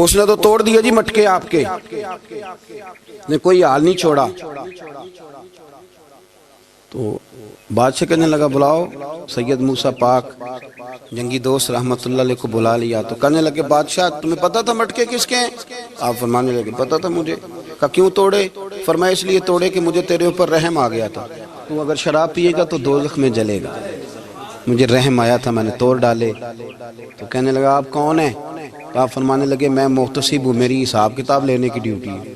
اس نے تو توڑ دیا جی مٹکے آپ کے، نے کوئی حال نہیں چھوڑا۔ تو بادشاہ کہنے لگا بلاؤ سید موسیٰ پاک جنگی دوست رحمت اللہ علیہ کو بلا لیا۔ تو کہنے لگے بادشاہ تمہیں پتا تھا مٹکے کس کے ہیں؟ آپ فرمانے لگے پتا تھا مجھے۔ کہا کیوں توڑے؟ فرمایا اس لیے توڑے کہ مجھے تیرے اوپر رحم آ گیا تھا، تو اگر شراب پیے گا تو دوزخ میں جلے گا، مجھے رحم آیا تھا میں نے توڑ ڈالے۔ تو کہنے لگا آپ کون ہیں؟ تو آپ فرمانے لگے میں محتسب ہوں، میری حساب کتاب لینے کی ڈیوٹی ہے،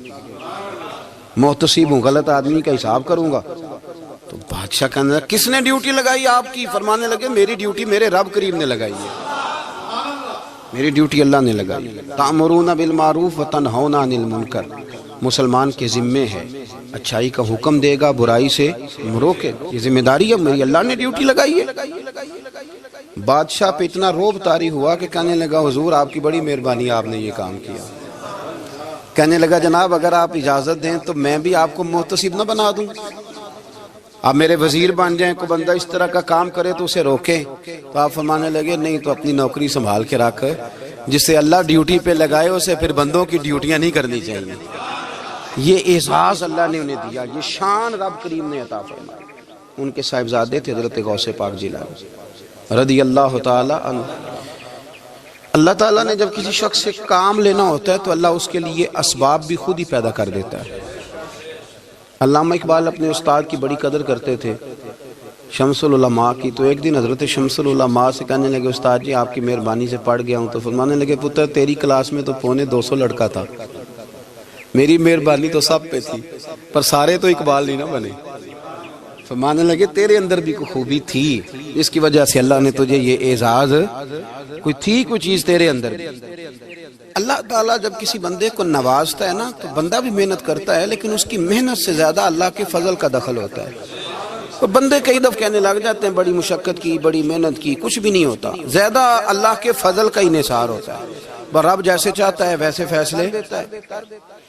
محتسب ہوں، غلط آدمی کا حساب کروں گا۔ تو بادشاہ کہنے لگا کس نے ڈیوٹی لگائی آپ کی؟ فرمانے لگے میری ڈیوٹی میرے رب کریم نے لگائی ہے، میری ڈیوٹی اللہ نے لگائی ہے۔ تأمرون بالمعروف وتنہون عن المنکر، مسلمان کے ذمے ہے اچھائی کا حکم دے گا، برائی سے روکے، یہ ذمہ داری ہے میری، اللہ نے ڈیوٹی لگائی ہے۔ بادشاہ پہ اتنا روب طاری ہوا کہ کہنے لگا حضور آپ کی بڑی مہربانی، آپ نے یہ کام کیا۔ کہنے لگا جناب اگر آپ اجازت دیں تو میں بھی آپ کو محتسب نہ بنا دوں، آپ میرے وزیر بن جائیں، کوئی بندہ اس طرح کا کام کرے تو اسے روکیں۔ تو آپ فرمانے لگے نہیں، تو اپنی نوکری سنبھال کے رکھ، جسے اللہ ڈیوٹی پہ لگائے اسے پھر بندوں کی ڈیوٹیاں نہیں کرنی چاہیے۔ یہ اعزاز اللہ نے انہیں دیا، یہ شان رب کریم نے عطا فرمائی۔ ان کے صاحبزادے تھے حضرت غوث پاک جیلانی رضی اللہ تعالی عنہ۔ اللہ تعالیٰ نے جب کسی شخص سے کام لینا ہوتا ہے تو اللہ اس کے لیے اسباب بھی خود ہی پیدا کر دیتا ہے۔ علامہ اقبال اپنے استاد کی بڑی قدر کرتے تھے، شمس العلماء کی۔ تو ایک دن حضرت شمس العلماء سے کہنے لگے استاد جی آپ کی مہربانی سے پڑھ گیا ہوں۔ تو فرمانے لگے پتر تیری کلاس میں تو 250 لڑکا تھا، میری مہربانی تو سب پہ تھی، پر سارے تو اقبال نہیں نہ بنے۔ فرمانے لگے تیرے اندر بھی کوئی خوبی تھی، اس کی وجہ سے اللہ نے تجھے یہ اعزاز، کوئی تھی کوئی چیز تیرے اندر بھی۔ اللہ تعالیٰ جب کسی بندے کو نوازتا ہے نا تو بندہ بھی محنت کرتا ہے، لیکن اس کی محنت سے زیادہ اللہ کے فضل کا دخل ہوتا ہے۔ تو بندے کئی دفعہ کہنے لگ جاتے ہیں بڑی مشقت کی، بڑی محنت کی، کچھ بھی نہیں ہوتا، زیادہ اللہ کے فضل کا انحصار ہوتا ہے۔ رب جیسے چاہتا ہے ویسے فیصلے دیتا ہے۔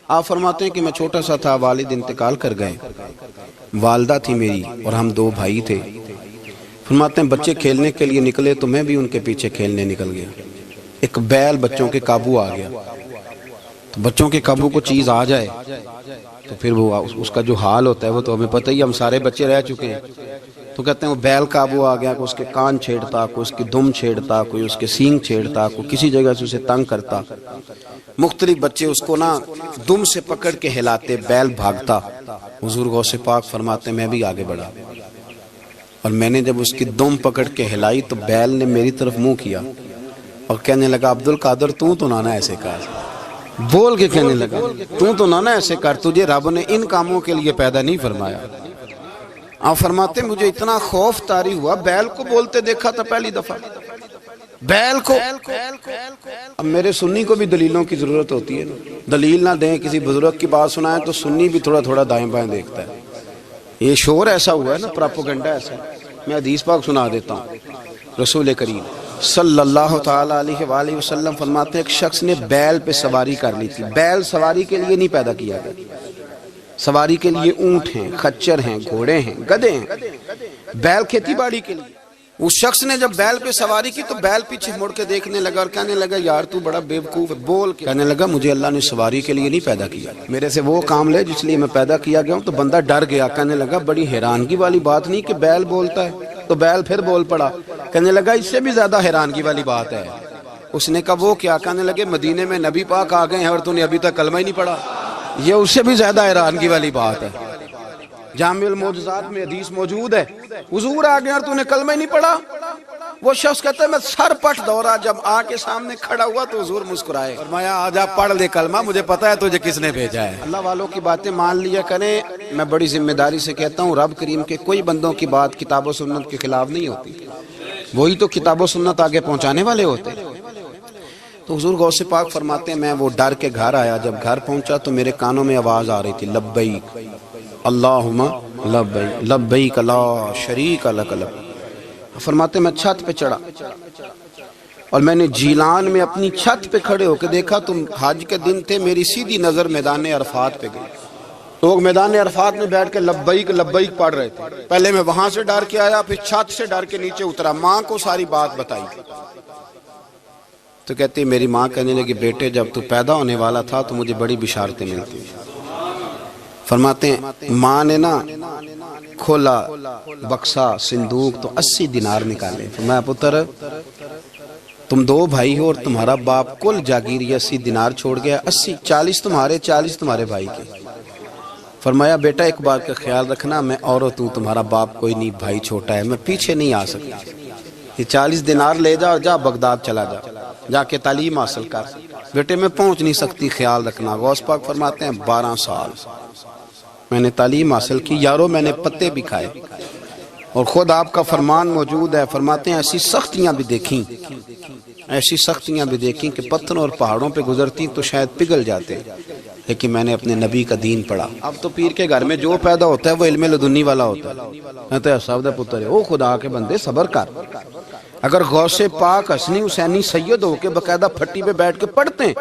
آپ فرماتے ہیں کہ میں چھوٹا سا تھا، والد انتقال کر گئے، والدہ تھی میری اور ہم 2 بھائی تھے۔ فرماتے ہیں بچے کھیلنے کے لیے نکلے تو میں بھی ان کے پیچھے کھیلنے نکل گیا۔ ایک بیل بچوں کے قابو آ گیا، تو بچوں کے قابو کو چیز آ جائے تو پھر وہ اس کا جو حال ہوتا ہے وہ تو ہمیں پتہ ہی، ہم سارے بچے رہ چکے ہیں۔ تو کہتے ہیں وہ بیل قابو آ گیا، کوئی اس کے کان چھیڑتا، کوئی اس کی دم چھیڑتا، کوئی اس کے سینگ چھیڑتا، کوئی کسی جگہ سے اسے تنگ کرتا۔ مختلف بچے اس کو نا دم سے پکڑ کے ہلاتے، بیل بھاگتا۔ حضور غوث پاک فرماتے ہیں میں بھی آگے بڑھا، اور میں نے جب اس کی دم پکڑ کے ہلائی تو بیل نے میری طرف منہ کیا اور کہنے لگا عبد القادر تو نہ ایسے کر، بول کے کہنے لگا تو نہ ایسے کر، تجھے رب نے ان کاموں کے لیے پیدا نہیں فرمایا۔ آپ فرماتے مجھے اتنا خوف طاری ہوا، بیل کو بولتے دیکھا تھا پہلی دفعہ، بیل کو۔ اب میرے سنی کو بھی دلیلوں کی ضرورت ہوتی ہے نا، دلیل نہ دیں، کسی بزرگ کی بات سنائیں تو سنی بھی تھوڑا تھوڑا دائیں بائیں دیکھتا ہے۔ یہ شور ایسا ہوا ہے نا، پراپوگنڈا ایسا ہے۔ میں حدیث پاک سنا دیتا ہوں۔ رسول کریم صلی اللہ تعالی علیہ وآلہ وسلم فرماتے ہیں ایک شخص نے بیل پہ سواری کر لی تھی۔ بیل سواری کے لیے نہیں پیدا کیا گیا، سواری کے لیے اونٹ ہیں، خچر ہیں، گھوڑے ہیں، گدھے ہیں، بیل کھیتی باڑی کے لیے۔ اس شخص نے جب بیل پہ سواری کی تو بیل پیچھے مڑ کے دیکھنے لگا اور کہنے لگا یار تو بڑا بیوقوف ہے، بول کے کہنے لگا مجھے اللہ نے سواری کے لیے نہیں پیدا کیا، میرے سے وہ کام لے جس لیے میں پیدا کیا گیا ہوں۔ تو بندہ ڈر گیا، کہنے لگا بڑی حیرانگی والی بات نہیں کہ بیل بولتا ہے، تو بیل پھر بول پڑا۔ کہنے لگا اس سے بھی زیادہ حیرانگی والی بات ہے۔ اس نے کہا وہ کیا؟ کہنے لگے مدینے میں نبی پاک آ گئے ہیں اور تو نے ابھی تک کلمہ ہی نہیں پڑھا، یہ اس سے بھی زیادہ حیرانگی والی بات ہے۔ جامع المعجزات میں حدیث موجود ہے، حضور آ گئے اور تو نے کلمہ ہی نہیں پڑھا۔ وہ شخص کہتا ہے میں سر پٹ دورا، جب آ کے سامنے کھڑا ہوا تو حضور مسکرائے، فرمایا آجا پڑھ لے کلمہ، مجھے پتا ہے تجھے کس نے بھیجا ہے۔ اللہ والوں کی باتیں مان لیا کریں، میں بڑی ذمہ داری سے کہتا ہوں رب کریم کے کوئی بندوں کی بات کتاب و سنت کے خلاف نہیں ہوتی، وہی تو کتاب و سنت آگے پہنچانے والے ہوتے۔ تو حضور غوث پاک فرماتے ہیں میں وہ ڈر کے گھر آیا، جب گھر پہنچا تو میرے کانوں میں آواز آ رہی تھی لبیک اللہم لبیک لبیک لا شریک لک لبیک۔ فرماتے میں چھت پہ چڑھا اور میں نے جیلان میں اپنی چھت پہ کھڑے ہو کے دیکھا، تم حج کے دن تھے، میری سیدھی نظر میدان عرفات پہ گئی، لوگ میدان عرفات میں بیٹھ کے لبیک لبیک پڑھ رہے تھے۔ پہلے میں وہاں سے ڈر کے آیا، پھر چھت سے ڈر کے نیچے اترا، ماں کو ساری بات بتائی۔ تو کہتی ہے میری ماں کہنے لگی بیٹے جب تو پیدا ہونے والا تھا تو مجھے بڑی بشارتیں ملتی. فرماتے ہیں ماں نے نا کھولا بکسا صندوق تو 80 دینار نکالے. فرمایا پتر تم 2 بھائی ہو اور تمہارا باپ کل جاگیر 80 دینار چھوڑ گیا. 40 تمہارے 40 تمہارے بھائی کے. فرمایا بیٹا ایک بات کا خیال رکھنا میں عورت ہوں تمہارا باپ کوئی نہیں بھائی چھوٹا ہے میں پیچھے نہیں آ سکتا. یہ 40 دینار لے جا اور جا بغداد چلا جا کے تعلیم حاصل کر. بیٹے میں پہنچ نہیں سکتی خیال رکھنا. غوث پاک فرماتے ہیں 12 سال میں نے تعلیم حاصل کی یارو میں نے پتے بھی کھائے اور خود آپ کا فرمان موجود ہے. فرماتے ہیں ایسی سختیاں بھی دیکھیں کہ پتھروں اور پہاڑوں پہ گزرتی تو شاید پگھل جاتے لیکن میں نے اپنے نبی کا دین پڑھا. اب تو پیر کے گھر میں جو پیدا ہوتا ہے وہ علم لدنی والا ہوتا ہے. کہتے ہیں صاحب دا پتر ہے او خدا کے بندے صبر کر. اگر غوث پاک حسنی حسینی سید ہو کے باقاعدہ پھٹی پہ بیٹھ کے پڑھتے ہیں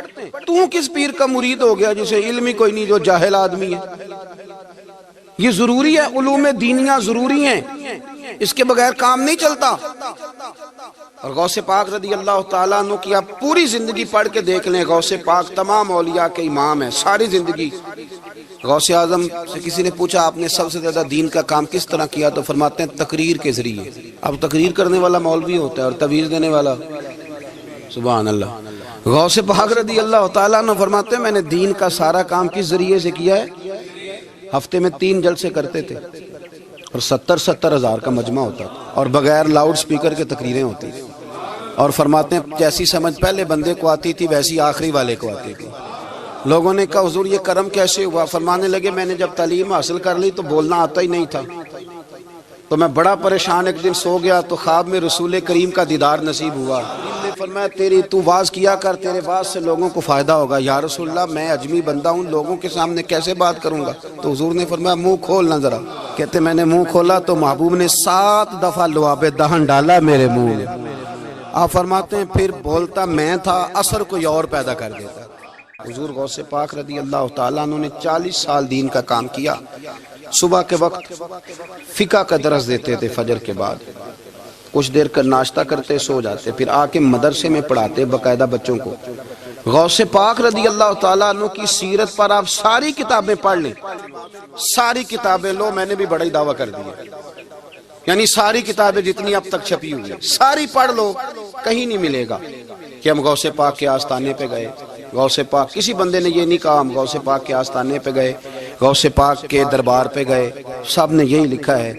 تو کس پیر کا مرید ہو گیا جسے علم ہی کوئی نہیں جو جاہل آدمی ہے. یہ ضروری ہے علوم دینیاں ضروری ہیں اس کے بغیر کام نہیں چلتا. اور غوث پاک رضی اللہ تعالیٰ عنہ کی آپ پوری زندگی پڑھ کے دیکھ لیں. غوث پاک تمام اولیاء کے امام ہیں ساری زندگی. غوث اعظم سے کسی نے پوچھا آپ نے سب سے زیادہ دین کا کام کس طرح کیا تو فرماتے ہیں تقریر کے ذریعے. اب تقریر کرنے والا مولوی ہوتا ہے اور تویز دینے والا سبحان اللہ. غوث پاک رضی اللہ تعالیٰ عنہ فرماتے ہیں میں نے دین کا سارا کام کس ذریعے سے کیا ہے. ہفتے میں 3 جلسے کرتے تھے اور 70 ہزار کا مجمع ہوتا تھا اور بغیر لاؤڈ سپیکر کے تقریریں ہوتی تھی. اور فرماتے ہیں جیسی سمجھ پہلے بندے کو آتی تھی ویسی آخری والے کو آتی تھی. لوگوں نے کہا حضور یہ کرم کیسے ہوا. فرمانے لگے میں نے جب تعلیم حاصل کر لی تو بولنا آتا ہی نہیں تھا تو میں بڑا پریشان ایک دن سو گیا تو خواب میں رسول کریم کا دیدار نصیب ہوا. فرمایا تیری تو واز کیا کر تیرے واز سے لوگوں کو فائدہ ہوگا. یا رسول اللہ میں اجمی بندہ ہوں لوگوں کے سامنے کیسے بات کروں گا. تو حضور نے فرمایا منہ کھولنا ذرا. کہتے میں نے منہ کھولا تو محبوب نے 7 دفعہ لعاب دہن ڈالا میرے منہ میں. آپ فرماتے ہیں پھر بولتا میں تھا اثر کوئی اور پیدا کر دیتا. حضور غوث پاک رضی اللہ تعالیٰ عنہ نے 40 سال دین کا کام کیا. صبح کے وقت فقہ کا درس دیتے تھے فجر کے بعد کچھ دیر کر ناشتہ کرتے سو جاتے پھر آ کے مدرسے میں پڑھاتے باقاعدہ بچوں کو. غوث پاک رضی اللہ تعالیٰ عنہ کی سیرت پر آپ ساری کتابیں پڑھ لیں ساری کتابیں لو. میں نے بھی بڑا ہی دعویٰ کر دیا یعنی ساری کتابیں جتنی اب تک چھپی ہوئی ہیں ساری پڑھ لو. کہیں نہیں ملے گا کہ ہم غوث پاک کے آستانے پہ گئے. غوث پاک کسی بندے نے یہ نہیں کہا ہم غوث پاک کے آستانے پہ گئے غوث پاک کے دربار پہ گئے. سب نے یہی لکھا ہے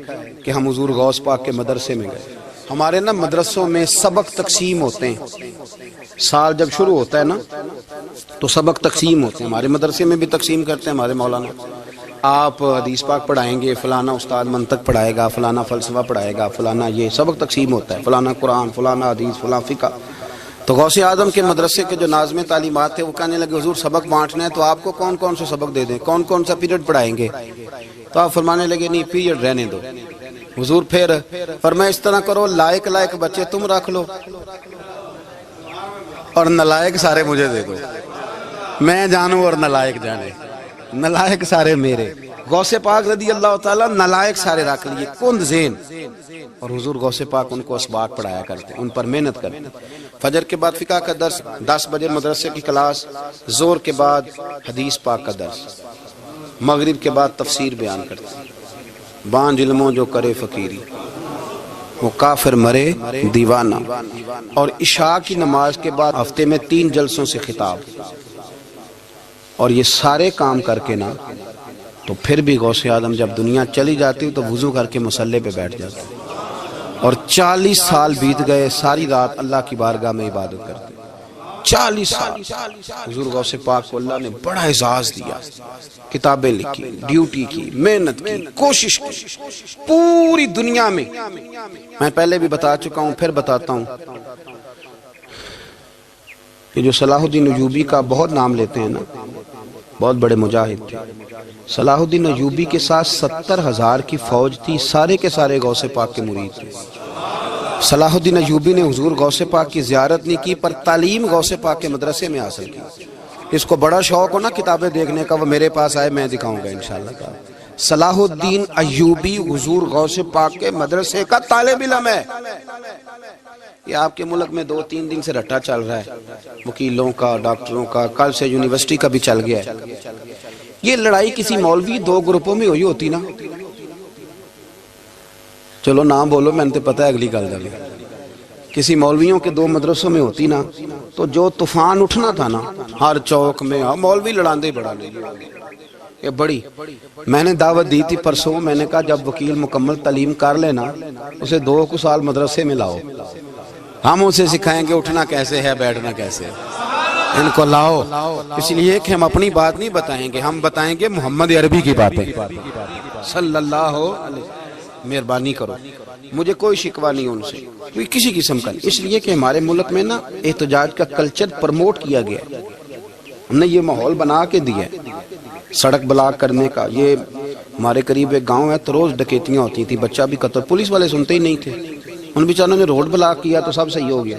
کہ ہم حضور غوث پاک کے مدرسے میں گئے. ہمارے نا مدرسوں میں سبق تقسیم ہوتے ہیں. سال جب شروع ہوتا ہے نا تو سبق تقسیم ہوتے ہیں. ہمارے مدرسے میں بھی تقسیم کرتے ہیں ہمارے مولانا. آپ حدیث پاک پڑھائیں گے فلانا استاد منطق پڑھائے گا فلانا فلسفہ پڑھائے گا فلانا یہ سبق تقسیم ہوتا ہے. فلانا قرآن فلانا حدیث فلاں فقہ. تو غوث اعظم کے مدرسے کے جو ناظم تعلیمات تھے وہ کہنے لگے حضور سبق بانٹنا ہے تو آپ کو کون کون سے سبق دے دیں کون کون سا پیریڈ پڑھائیں گے. تو آپ فرمانے لگے نہیں پیریڈ رہنے دو. حضور پھر فرمایا اس طرح کرو لائق بچے تم رکھ لو اور نلائق سارے مجھے دے دو. میں جانوں اور نلائق جانے. نلائق سارے میرے. غوث پاک رضی اللہ تعالیٰ نلائق سارے رکھ لیے کند ذہن. اور حضور غوث پاک ان کو اسباق پڑھایا کرتے ان پر محنت کرتے. فجر کے بعد فقہ کا درس 10 بجے مدرسے کی کلاس. زور کے بعد حدیث پاک کا درس. مغرب کے بعد تفسیر بیان کرتے. بانج علموں جو کرے فقیری وہ کافر مرے دیوانہ. اور عشاء کی نماز کے بعد ہفتے میں 3 جلسوں سے خطاب. اور یہ سارے کام کر کے نا تو پھر بھی غوث اعظم جب دنیا چلی جاتی تو وضو کر کے مصلی پہ بیٹھ جاتے اور 40 سال بیت گئے ساری رات اللہ کی بارگاہ میں عبادت کرتے. 40 سال حضور غوث پاک کو اللہ نے بڑا اعزاز دیا. کتابیں لکھی ڈیوٹی کی محنت کی کوشش کی پوری دنیا میں. میں پہلے بھی بتا چکا ہوں پھر بتاتا ہوں. یہ جو صلاح الدین ایوبی کا بہت نام لیتے ہیں نا بہت بڑے مجاہد تھے. صلاح الدین ایوبی کے ساتھ 70,000 کی فوج تھی. سارے کے سارے غوث پاک کے مرید تھے. صلاح الدین ایوبی نے حضور غوث پاک کی زیارت نہیں کی پر تعلیم غوث پاک کے مدرسے میں حاصل کی. اس کو بڑا شوق ہو نا کتابیں دیکھنے کا وہ میرے پاس آئے میں دکھاؤں گا انشاءاللہ. صلاح الدین ایوبی حضور غوث پاک کے مدرسے کا طالب علم ہے. یہ آپ کے ملک میں 2-3 دن سے رٹا چل رہا ہے وکیلوں کا، ڈاکٹروں کا، کل سے یونیورسٹی کا بھی چل گیا ہے. یہ لڑائی کسی مولوی 2 گروپوں میں ہوئی ہوتی نا، چلو نام بولو، میں نے پتہ ہے اگلی گل دے، کسی مولویوں کے 2 مدرسوں میں ہوتی نا تو جو طوفان اٹھنا تھا نا ہر چوک میں، مولوی لڑاندے بڑا لے یہ بڑی. میں نے دعوت دی تھی پرسوں، میں نے کہا جب وکیل مکمل تعلیم کر لینا اسے 2 سال مدرسے میں لاؤ، ہم اسے سکھائیں گے اٹھنا کیسے ہے، بیٹھنا کیسے ہے، ان کو لاؤ. اس لیے کہ ہم اپنی بات نہیں بتائیں گے، ہم بتائیں گے محمد عربی کی باتیں صلی اللہ علیہ. مہربانی کرو، مجھے کوئی شکوہ نہیں ان سے، کوئی کسی قسم کا نہیں. اس لیے کہ ہمارے ملک میں نا احتجاج کا کلچر پرموٹ کیا گیا ہے، ہم نے یہ ماحول بنا کے دیا ہے سڑک بلاک کرنے کا. یہ ہمارے قریب ایک گاؤں ہے تو روز ڈکیتیاں ہوتی تھی، بچہ بھی قتل، پولیس والے سنتے ہی نہیں تھے، ان بیچاروں نے روڈ بلاک کیا تو سب صحیح ہو گیا،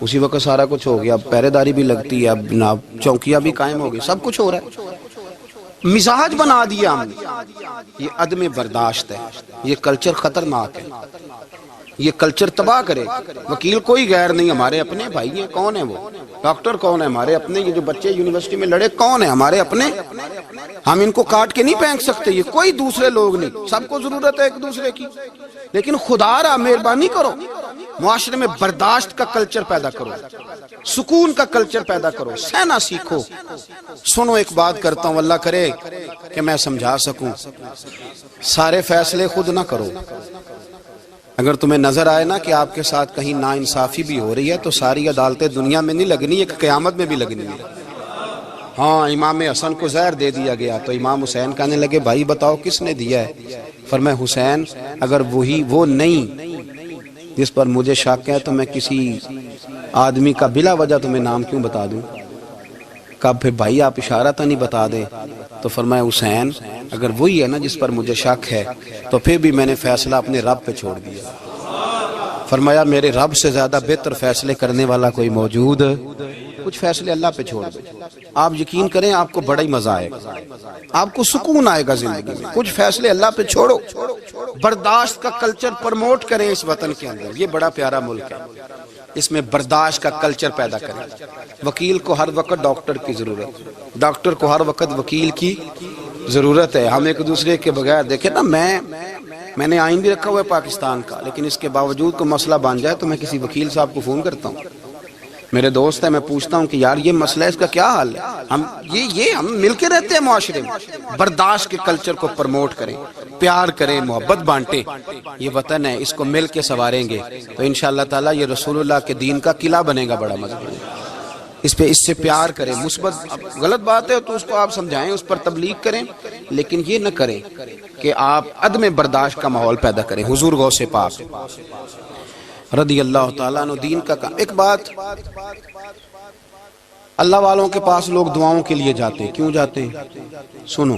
اسی وقت سارا کچھ ہو گیا. اب پہرے داری بھی لگتی ہے، اب جناب چوکیاں بھی قائم ہو گئی، سب کچھ ہو رہا ہے. مزاج بنا دیا ہم نے، یہ عدم برداشت ہے، یہ کلچر خطرناک ہے، یہ کلچر تباہ کرے. وکیل کوئی غیر نہیں، ہمارے اپنے بھائی ہیں. کون ہیں وہ؟ ڈاکٹر کون ہے؟ ہمارے اپنے. یہ جو بچے یونیورسٹی میں لڑے کون ہیں؟ ہمارے اپنے. ہم ان کو کاٹ کے نہیں پھینک سکتے، یہ کوئی دوسرے لوگ نہیں، سب کو ضرورت ہے ایک دوسرے کی. لیکن خدا را مہربانی کرو، معاشرے میں برداشت کا کلچر پیدا کرو، سکون کا کلچر پیدا کرو، سہنا سیکھو. سنو ایک بات کرتا ہوں، اللہ کرے کہ میں سمجھا سکوں. سارے فیصلے خود نہ کرو. اگر تمہیں نظر آئے نا کہ آپ کے ساتھ کہیں ناانصافی بھی ہو رہی ہے تو ساری عدالتیں دنیا میں نہیں لگنی، ایک قیامت میں بھی لگنی ہے. ہاں امام حسن کو زہر دے دیا گیا تو امام حسین کہنے لگے بھائی بتاؤ کس نے دیا ہے؟ فرمایا حسین اگر وہی وہ نہیں جس پر مجھے شک ہے تو میں کسی آدمی کا بلا وجہ تمہیں نام کیوں بتا دوں؟ کہا پھر بھائی آپ اشارہ تو نہیں بتا دیں؟ تو فرمایا حسین اگر وہی ہے نا جس پر مجھے شک ہے تو پھر بھی میں نے فیصلہ اپنے رب پہ چھوڑ دیا. فرمایا میرے رب سے زیادہ بہتر فیصلے کرنے والا کوئی موجود؟ کچھ فیصلے اللہ پہ چھوڑ دیں. آپ یقین کریں آپ کو بڑا ہی مزہ آئے گا، آپ کو سکون آئے گا زندگی میں. کچھ فیصلے اللہ پہ چھوڑو، برداشت کا کلچر پرموٹ کریں اس وطن کے اندر. یہ بڑا پیارا ملک ہے، اس میں برداشت کا کلچر پیدا کریں. وکیل کو ہر وقت ڈاکٹر کی ضرورت، ڈاکٹر کو ہر وقت وکیل کی ضرورت ہے. ہم ایک دوسرے کے بغیر دیکھیں نا، میں نے آئین بھی رکھا ہوا ہے پاکستان کا، لیکن اس کے باوجود کوئی مسئلہ بن جائے تو میں کسی وکیل صاحب کو فون کرتا ہوں. میرے دوست ہے، میں پوچھتا ہوں کہ یار یہ مسئلہ ہے، اس کا کیا حل ہے؟ ہم مل کے رہتے ہیں معاشرے میں. برداشت کے کلچر کو پرموٹ کریں، پیار کریں، محبت بانٹیں. یہ وطن ہے، اس کو مل کے سنواریں گے تو انشاءاللہ تعالیٰ یہ رسول اللہ کے دین کا قلعہ بنے گا بڑا مضبوط. اس سے پیار کریں. مثبت غلط بات ہے تو اس کو آپ سمجھائیں، اس پر تبلیغ کریں، لیکن یہ نہ کریں کہ آپ عدم برداشت کا ماحول پیدا کریں. حضور غوث پاک رضی اللہ تعالیٰ عنہ دین کا کام. ایک بات، اللہ والوں کے پاس لوگ دعاؤں کے لیے جاتے ہیں. کیوں جاتے ہیں؟ سنو،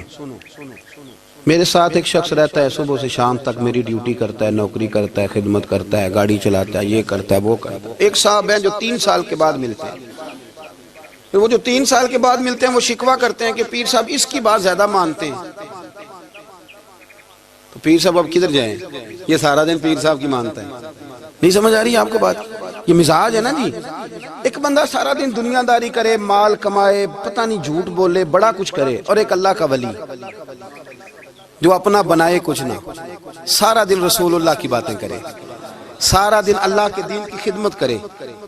میرے ساتھ ایک شخص رہتا ہے، صبح سے شام تک میری ڈیوٹی کرتا ہے، نوکری کرتا ہے، خدمت کرتا ہے، گاڑی چلاتا ہے، یہ کرتا ہے وہ کرتا ہے. ایک صاحب ہیں جو 3 سال کے بعد ملتے ہیں. وہ جو 3 سال کے بعد ملتے ہیں وہ شکوہ کرتے ہیں کہ پیر صاحب اس کی بات زیادہ مانتے ہیں. تو پیر صاحب اب کدھر جائیں؟ یہ سارا دن پیر صاحب کی مانتا ہے. نہیں سمجھ آ رہی ہے آپ کو بات؟ یہ مزاج ہے نا جی. ایک بندہ سارا دن دنیا داری کرے، مال کمائے، پتہ نہیں جھوٹ بولے، بڑا کچھ کرے، اور ایک اللہ کا ولی جو اپنا بنائے کچھ نہ، سارا دن رسول اللہ کی باتیں کرے، سارا دن اللہ کے دین کی خدمت کرے.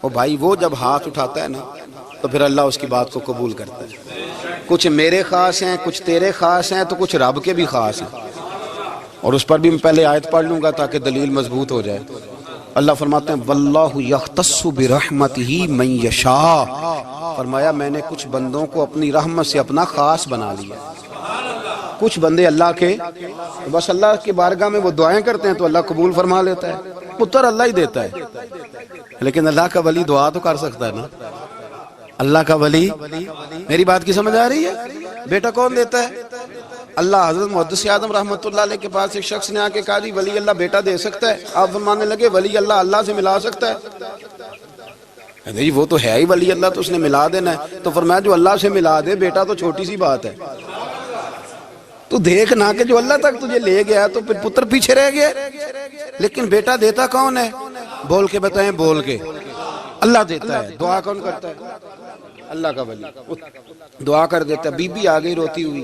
اور بھائی وہ جب ہاتھ اٹھاتا ہے نا تو پھر اللہ اس کی بات کو قبول کرتا ہے. کچھ میرے خاص ہیں، کچھ تیرے خاص ہیں، تو کچھ رب کے بھی خاص ہیں. اور اس پر بھی میں پہلے آیت پڑھ لوں گا تاکہ دلیل مضبوط ہو جائے. اللہ فرماتے ہیں واللہ یختص برحمتہ من یشاء. فرمایا میں نے کچھ بندوں کو اپنی رحمت سے اپنا خاص بنا لیا. کچھ بندے اللہ کے بس اللہ کی بارگاہ میں وہ دعائیں کرتے ہیں تو اللہ قبول فرما لیتا ہے. پتر اللہ ہی دیتا ہے، لیکن اللہ کا ولی دعا تو کر سکتا ہے نا. اللہ کا ولی، میری بات کی سمجھ آ رہی ہے؟ بیٹا کون دیتا ہے؟ اللہ. حضرت محدث اعظم رحمۃ اللہ علیہ کے پاس ایک شخص نے آ کے کہا جی ولی اللہ بیٹا دے سکتا ہے؟ آپ فرمانے لگے ولی اللہ اللہ سے ملا سکتا ہے؟ جی وہ تو ہے ہی ولی اللہ، تو اس نے ملا دینا ہے. تو فرمایا جو اللہ سے ملا دے بیٹا تو چھوٹی سی بات ہے. تو دیکھ نہ کہ جو اللہ تک تجھے لے گیا تو پھر پتر پیچھے رہ گیا. لیکن بیٹا دیتا کون ہے؟ بول کے بتائیں، بول کے۔ اللہ دیتا ہے، دعا کون کرتا ہے؟ اللہ کا ولی دعا کر دیتا ہے۔ بی بی آ گئی روتی ہوئی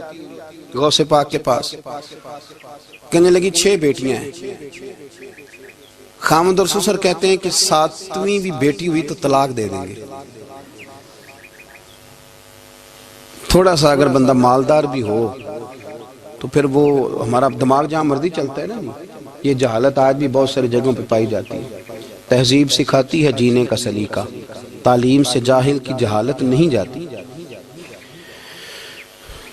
غوث پاک کے پاس، کہنے لگی 6 بیٹیاں ہیں۔ خامد اور سسر کہتے ہیں کہ 7ویں بھی بیٹی ہوئی تو طلاق دے دیں گے۔ تھوڑا سا اگر بندہ مالدار بھی ہو تو پھر وہ ہمارا دماغ جہاں مرضی چلتا ہے نا۔ یہ جہالت آج بھی بہت ساری جگہوں پہ پائی جاتی ہے۔ تہذیب سکھاتی ہے جینے کا سلیقہ، تعلیم سے جاہل کی جہالت نہیں جاتی۔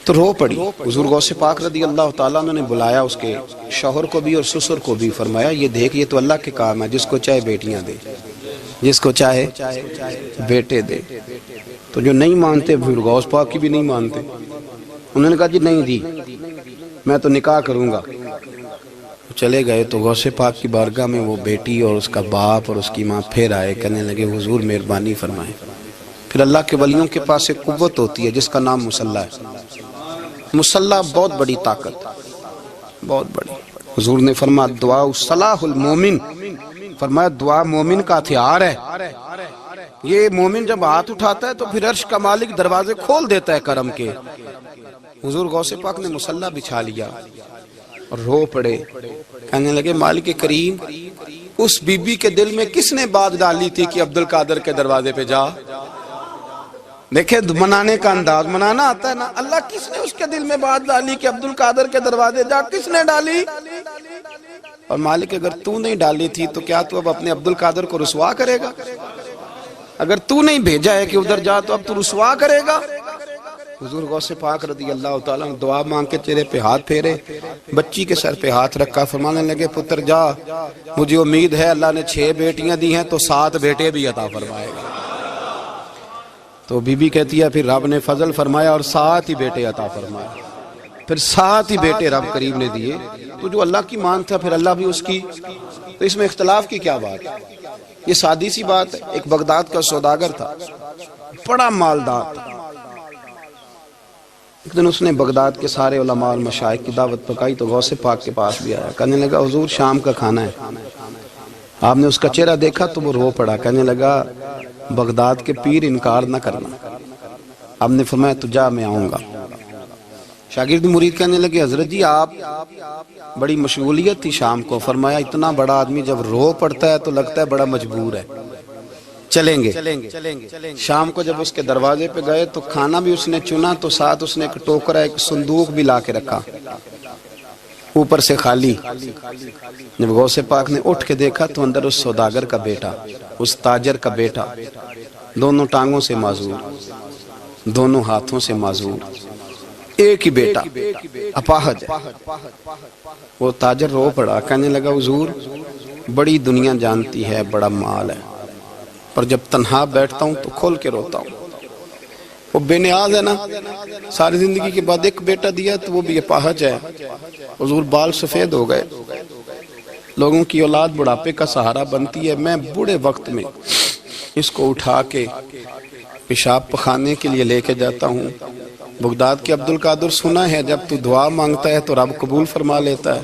تو رو پڑی۔ حضور غوث پاک رضی اللہ تعالیٰ عنہ نے بلایا اس کے شوہر کو بھی اور سسر کو بھی، فرمایا یہ دیکھ، یہ تو اللہ کے کام ہے، جس کو چاہے بیٹیاں دے، جس کو چاہے بیٹے دے۔ تو جو نہیں مانتے پھر غوث پاک کی بھی نہیں مانتے، انہوں نے کہا جی نہیں دی، میں تو نکاح کروں گا۔ چلے گئے تو غوث پاک کی بارگاہ میں وہ بیٹی اور اس کا باپ اور اس کی ماں پھر آئے، کہنے لگے حضور مہربانی فرمائیں۔ پھر اللہ کے ولیوں کے پاس ایک قوت ہوتی ہے جس کا نام مصلی ہے۔ مصلی بہت بڑی طاقت، بہت بڑی۔ حضور نے فرمایا دعا صلاح المومن، فرمایا دعا مومن کا ہتھیار ہے۔ یہ مومن جب ہاتھ اٹھاتا ہے تو پھر عرش کا مالک دروازے کھول دیتا ہے کرم کے۔ حضور غوث پاک نے مصلی بچھا لیا اور رو پڑے، کہنے لگے مالک کریم، اس بی بی کے دل میں کس نے بات ڈالی تھی کہ عبد القادر کے دروازے پہ جا؟ دیکھیں منانے کا انداز، منانا آتا ہے نا۔ اللہ کس نے اس کے دل میں بات ڈالی کہ عبد القادر کے دروازے جا؟ کس نے ڈالی؟ اور مالک اگر تو نہیں ڈالی تھی تو کیا تو اب اپنے عبد القادر کو رسوا کرے گا؟ اگر تو نہیں بھیجا ہے کہ ادھر جا تو اب تو رسوا کرے گا؟ حضور غوث پاک رضی اللہ تعالیٰ نے دعا مانگ کے چہرے پہ ہاتھ پھیرے، بچی کے سر پہ ہاتھ رکھا، فرمانے لگے پتر جا، مجھے امید ہے اللہ نے 6 بیٹیاں دی ہیں تو 7 بیٹے بھی عطا فرمائے گا۔ تو بی بی کہتی ہے پھر رب نے فضل فرمایا اور 7 ہی بیٹے عطا فرمائے، پھر 7 ہی بیٹے رب کریم نے دیے۔ تو جو اللہ کی مان تھا پھر اللہ بھی اس کی، تو اس میں اختلاف کی کیا بات ہے؟ یہ سادی سی بات ہے۔ ایک بغداد کا سوداگر تھا، بڑا مالدار تھا۔ ایک دن اس نے بغداد کے سارے علماء اور مشائخ کی دعوت پکائی تو غوث پاک کے پاس بھی آیا، کہنے لگا حضور شام کا کھانا ہے۔ آپ نے اس کا چہرہ دیکھا تو وہ رو پڑا، کہنے لگا بغداد کے پیر انکار نہ کرنا۔ آپ نے فرمایا تو جا میں آؤں گا۔ شاگرد مرید کہنے لگے حضرت جی آپ بڑی مشغولیت تھی شام کو، فرمایا اتنا بڑا آدمی جب رو پڑتا ہے تو لگتا ہے بڑا مجبور ہے، چلیں گے۔ شام کو جب اس کے دروازے پہ گئے تو کھانا بھی اس نے چنا تو ساتھ اس نے ایک ٹوکرا، ایک صندوق بھی لا کے رکھا، اوپر سے خالی۔ جب غوث پاک نے اٹھ کے دیکھا تو اندر اس سوداگر کا بیٹا، اس تاجر کا بیٹا، دونوں ٹانگوں سے معذور، دونوں ہاتھوں سے معذور، ایک ہی بیٹا اپاہج ہے۔ وہ تاجر رو پڑا، کہنے لگا حضور بڑی دنیا جانتی ہے بڑا مال ہے، پر جب تنہا بیٹھتا ہوں تو کھول کے روتا ہوں۔ وہ بے نیاز ہے نا، ساری زندگی کے بعد ایک بیٹا دیا تو وہ بھی اپاہج ہے۔ حضور بال سفید ہو گئے، لوگوں کی اولاد بڑھاپے کا سہارا بنتی ہے، میں بوڑھے وقت میں اس کو اٹھا کے پیشاب پخانے کے لیے لے کے جاتا ہوں۔ بغداد کے عبد القادر سنا ہے جب تو دعا مانگتا ہے تو رب قبول فرما لیتا ہے،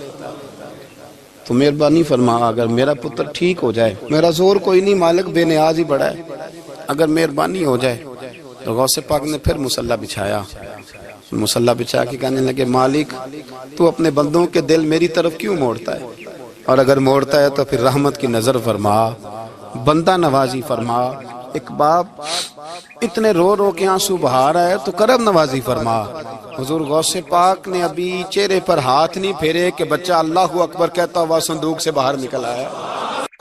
تو مہربانی فرما اگر میرا پتر ٹھیک ہو جائے، میرا زور کوئی نہیں مالک، بے نیاز ہی بڑا ہے، اگر مہربانی ہو جائے۔ تو غوث پاک نے پھر مصلی بچھایا، مصلی بچھا کے کہنے لگے مالک تو اپنے بندوں کے دل میری طرف کیوں موڑتا ہے، اور اگر موڑتا ہے تو پھر رحمت کی نظر فرما، بندہ نوازی فرما۔ ایک باپ اتنے رو رو کے آنسو بہا رہا ہے تو کرم نوازی فرما۔ حضور غوث پاک نے ابھی چہرے پر ہاتھ نہیں پھیرے کہ بچہ اللہ اکبر کہتا ہوا صندوق سے باہر نکل آیا۔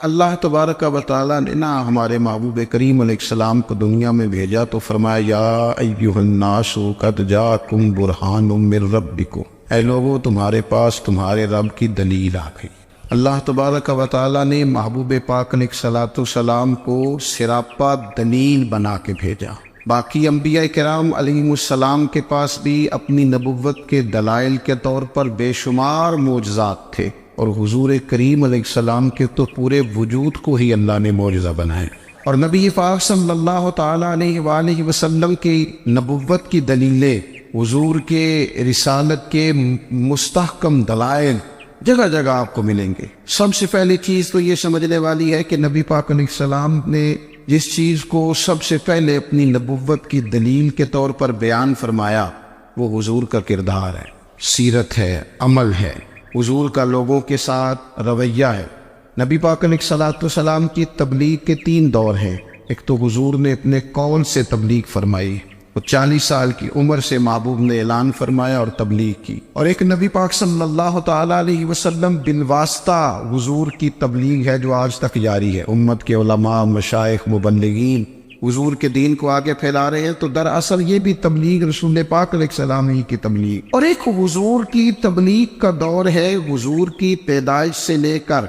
اللہ تبارک و تعالیٰ نے نا ہمارے محبوب کریم علیہ السلام کو دنیا میں بھیجا تو فرمایا یا ایھا الناس قد جاءکم برہان من ربکم، اے لوگو تمہارے پاس تمہارے رب کی دلیل آ گئی۔ اللہ تبارک و تعالیٰ نے محبوب پاک علیہ السلام کو سراپا دلیل بنا کے بھیجا۔ باقی انبیاء کرام علیہم السلام کے پاس بھی اپنی نبوت کے دلائل کے طور پر بے شمار معجزات تھے، اور حضور کریم علیہ السلام کے تو پورے وجود کو ہی اللہ نے معجزہ بنائے۔ اور نبی پاک صلی اللہ تعالیٰ علیہ وآلہ وسلم کی نبوت کی دلیلیں، حضور کے رسالت کے مستحکم دلائل جگہ جگہ آپ کو ملیں گے۔ سب سے پہلی چیز تو یہ سمجھنے والی ہے کہ نبی پاک علیہ السلام نے جس چیز کو سب سے پہلے اپنی نبوت کی دلیل کے طور پر بیان فرمایا وہ حضور کا کردار ہے، سیرت ہے، عمل ہے، حضور کا لوگوں کے ساتھ رویہ ہے۔ نبی پاک علیہ السلام کی تبلیغ کے 3 دور ہیں۔ ایک تو حضور نے اپنے قول سے تبلیغ فرمائی، وہ 40 سال کی عمر سے محبوب نے اعلان فرمایا اور تبلیغ کی، اور ایک نبی پاک صلی اللہ تعالیٰ علیہ وسلم بالواسطہ حضور کی تبلیغ ہے جو آج تک جاری ہے۔ امت کے علماء، مشائخ، مبلغین حضور کے دین کو آگے پھیلا رہے ہیں، تو دراصل یہ بھی تبلیغ رسول پاک علیہ السلام ہی کی تبلیغ۔ اور ایک حضور کی تبلیغ کا دور ہے حضور کی پیدائش سے لے کر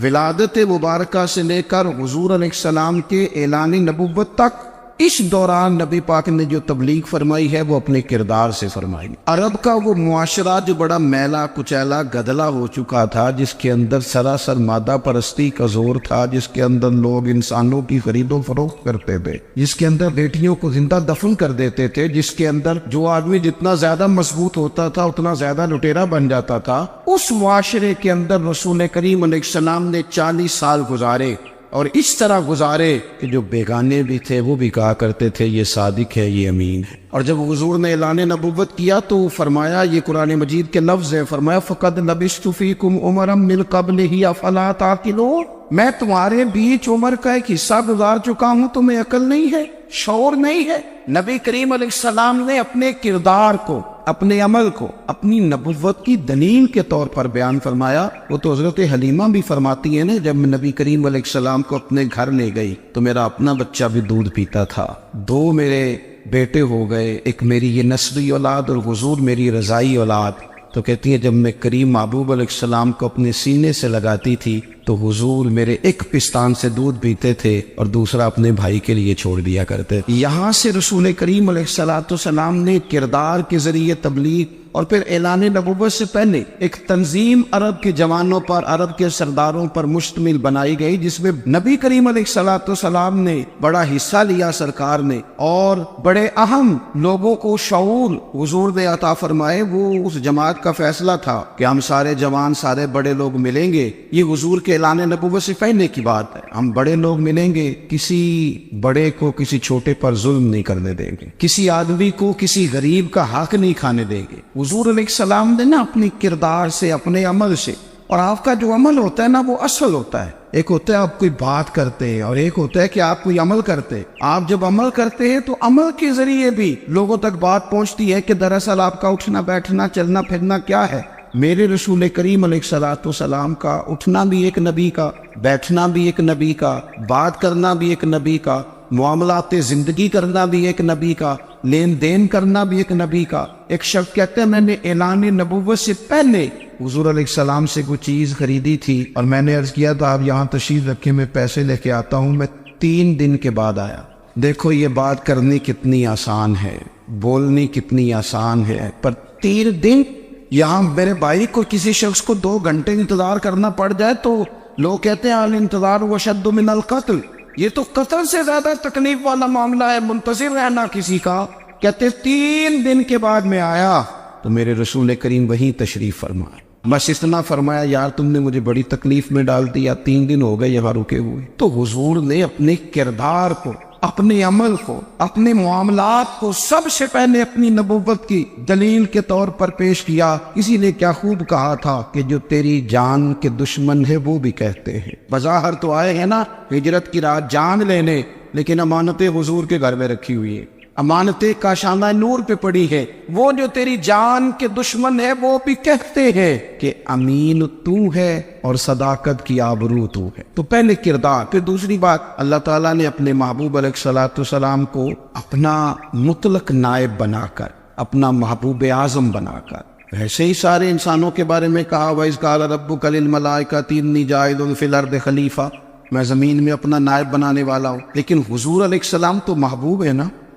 ولادت مبارکہ سے لے کر حضور علیہ السلام کے اعلان نبوت تک۔ اس دوران نبی پاک نے جو تبلیغ فرمائی ہے وہ اپنے کردار سے فرمائی۔ عرب کا وہ معاشرہ جو بڑا میلا کچیلا گدلا ہو چکا تھا، جس کے اندر سراسر مادہ پرستی کا زور تھا، جس کے اندر لوگ انسانوں کی خرید و فروخت کرتے تھے، جس کے اندر بیٹیوں کو زندہ دفن کر دیتے تھے، جس کے اندر جو آدمی جتنا زیادہ مضبوط ہوتا تھا اتنا زیادہ لٹیرا بن جاتا تھا، اس معاشرے کے اندر رسول کریم علیہ السلام نے 40 سال گزارے، اور اس طرح گزارے کہ جو بیگانے بھی تھے وہ بھی کہا کرتے تھے یہ صادق ہے، یہ امین ہے۔ اور جب حضور نے اعلان نبوت کیا تو فرمایا، یہ قرآن مجید کے لفظ ہیں، فرمایا فَقَدْ لَبِثْتُ فِيكُمْ عُمَرًا مِّن قَبْلِهِ أَفَلَا تَعْقِلُونَ، میں تمہارے بیچ عمر کا ایک حصہ گزار چکا ہوں، تمہیں عقل نہیں ہے، شعور نہیں ہے۔ نبی کریم علیہ السلام نے اپنے کردار کو، اپنے عمل کو اپنی نبوت کی دلیل کے طور پر بیان فرمایا۔ وہ تو حضرت حلیمہ بھی فرماتی ہیں نا، جب میں نبی کریم علیہ السلام کو اپنے گھر لے گئی تو میرا اپنا بچہ بھی دودھ پیتا تھا، 2 میرے بیٹے ہو گئے، ایک میری یہ نسلی اولاد اور حضور میری رضائی اولاد۔ تو کہتی ہیں جب میں کریم محبوب علیہ السلام کو اپنے سینے سے لگاتی تھی تو حضور میرے ایک پستان سے دودھ پیتے تھے اور دوسرا اپنے بھائی کے لیے چھوڑ دیا کرتے۔ یہاں سے رسول کریم علیہ السلام نے کردار کے ذریعے تبلیغ اور پھر اعلان نبوت سے پہلے ایک تنظیم عرب کے جوانوں پر، عرب کے سرداروں پر مشتمل بنائی گئی، جس میں نبی کریم علیہ السلام نے بڑا حصہ لیا سرکار نے، اور بڑے اہم لوگوں کو شعور حضور نے عطا فرمائے۔ وہ اس جماعت کا فیصلہ تھا کہ ہم سارے جوان، سارے بڑے لوگ ملیں گے، یہ حضور کے اعلان نبوت سے پہلے کی بات ہے، ہم بڑے لوگ ملیں گے، کسی بڑے کو کسی چھوٹے پر ظلم نہیں کرنے دیں گے، کسی آدمی کو کسی غریب کا حق نہیں کھانے دیں گے۔ حضور علیہ السلام نے نا اپنی کردار سے، اپنے عمل سے، اور آپ کا جو عمل ہوتا ہے نا وہ اصل ہوتا ہے۔ ایک ہوتا ہے آپ کوئی بات کرتے ہیں اور ایک ہوتا ہے کہ آپ کوئی عمل کرتے ہیں۔ آپ جب عمل کرتے ہیں تو عمل کے ذریعے بھی لوگوں تک بات پہنچتی ہے کہ دراصل آپ کا اٹھنا بیٹھنا چلنا پھرنا کیا ہے۔ میرے رسول کریم علیہ السلام کا اٹھنا بھی ایک نبی کا، بیٹھنا بھی ایک نبی کا، بات کرنا بھی ایک نبی کا، معاملات زندگی کرنا بھی ایک نبی کا، لین دین کرنا بھی ایک نبی کا۔ ایک شخص کہتے ہیں میں نے اعلان نبوت سے پہلے حضور علیہ السلام سے کوئی چیز خریدی تھی اور میں نے عرض کیا تھا آپ یہاں تشریف رکھے، میں پیسے لے کے آتا ہوں، میں 3 دن کے بعد آیا۔ دیکھو یہ بات کرنی کتنی آسان ہے، بولنی کتنی آسان ہے، پر 3 دن یہاں میرے بھائی کو کسی شخص کو 2 گھنٹے انتظار کرنا پڑ جائے تو لوگ کہتے ہیں الانتظار وشد من القتل، یہ تو قتل سے زیادہ تکلیف والا معاملہ ہے، منتظر رہنا کسی کا۔ کہتے 3 دن کے بعد میں آیا تو میرے رسول کریم وہیں تشریف فرمایا، بس اتنا فرمایا یار تم نے مجھے بڑی تکلیف میں ڈال دیا، 3 دن ہو گئے یہاں رکے ہوئے۔ تو حضور نے اپنے کردار کو، اپنے عمل کو، اپنے معاملات کو سب سے پہلے اپنی نبوت کی دلیل کے طور پر پیش کیا۔ اسی لیے کیا خوب کہا تھا کہ جو تیری جان کے دشمن ہے وہ بھی کہتے ہیں، بظاہر تو آئے ہیں نا ہجرت کی رات جان لینے، لیکن امانتیں حضور کے گھر میں رکھی ہوئی ہیں، امانتیں کاشانہ نور پہ پڑی ہے۔ وہ جو تیری جان کے دشمن ہے وہ بھی کہتے ہیں کہ امین تو ہے اور صداقت کی آبرو تو ہے۔ تو پہلے کردار، پھر دوسری بات اللہ تعالیٰ نے اپنے محبوب علیہ السلام کو اپنا مطلق نائب بنا کر، اپنا محبوب اعظم بنا کر، ایسے ہی سارے انسانوں کے بارے میں کہا وَإِذْ قَالَ رَبُّكَ لِلْمَلَائِكَةِ إِنِّي جَاعِلٌ فِي الْأَرْضِ خَلِيفَةً، میں زمین میں اپنا نائب بنانے والا ہوں۔ لیکن حضور علیہ السلام تو محبوب ہے نا،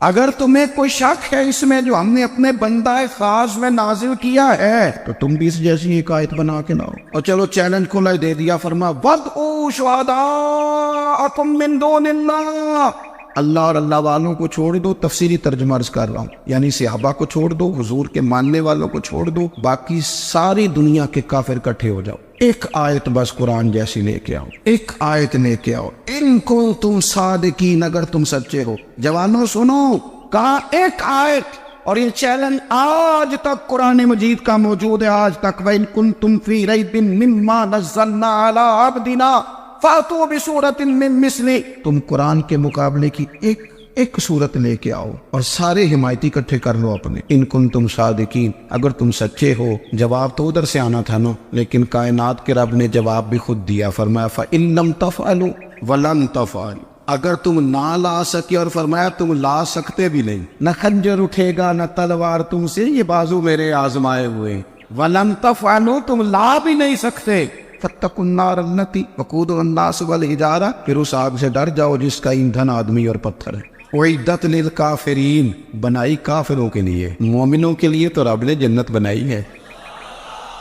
اگر تمہیں کوئی شک ہے اس میں جو ہم نے اپنے بندہ خاص میں نازل کیا ہے تو تم بھی اس جیسی ایک آیت بنا کے لاؤ. اور چلو چیلنج کھلا دے دیا, فرما وَادْعُوا شُهَدَاءَكُم مِّن دُونِ اللَّهِ, اللہ اور اللہ والوں کو چھوڑ دو. تفسیری ترجمہ عرض کر رہا ہوں, یعنی صحابہ کو چھوڑ دو, حضور کے ماننے والوں کو چھوڑ دو, باقی ساری دنیا کے کافر اکٹھے ہو جاؤ, ایک آیت بس قرآن جیسی لے کے آؤ, ایک آیت لے کے آؤ. ان کنتم صادقین, اگر تم سچے ہو. جوانوں سنو, کہا ایک آیت, اور یہ چیلنج آج تک قرآن مجید کا موجود ہے, آج تک. وَإِن كُنتُمْ فِي رَيْبٍ مِّمَّا نَزَّلْنَا عَلَىٰ عَبْدِنَا فَأْتُوا بِسُورَةٍ مِّن مِّثْلِهِ, تم قرآن کے مقابلے کی ایک صورت لے کے آؤ اور سارے حمایتی اکٹھے کر لو اپنے. ان کنتم صادقین, اگر تم سچے ہو. جواب تو ادھر سے آنا تھا نا, لیکن کائنات کے رب نے جواب بھی خود دیا, فرمایا فَإِن لَّمْ تَفْعَلُوا وَلَن تَفْعَلُوا, اگر تم نہ لا سکے, اور فرمایا تم لا سکتے بھی نہیں. نہ خنجر اٹھے گا نہ تلوار تم سے, یہ بازو میرے آزمائے ہوئے. وَلَن تَفْعَلُوا, تم لا بھی نہیں سکتے. فَاتَّقُوا النَّارَ الَّتِي وَقُودُهَا النَّاسُ وَالْحِجَارَةُ, پھر اس آگ سے ڈر جاؤ جس کا ایندھن آدمی اور پتھر ہے. اعدت للکافرین, بنائی کافروں کے لیے. مومنوں کے لیے تو رب نے جنت بنائی ہے.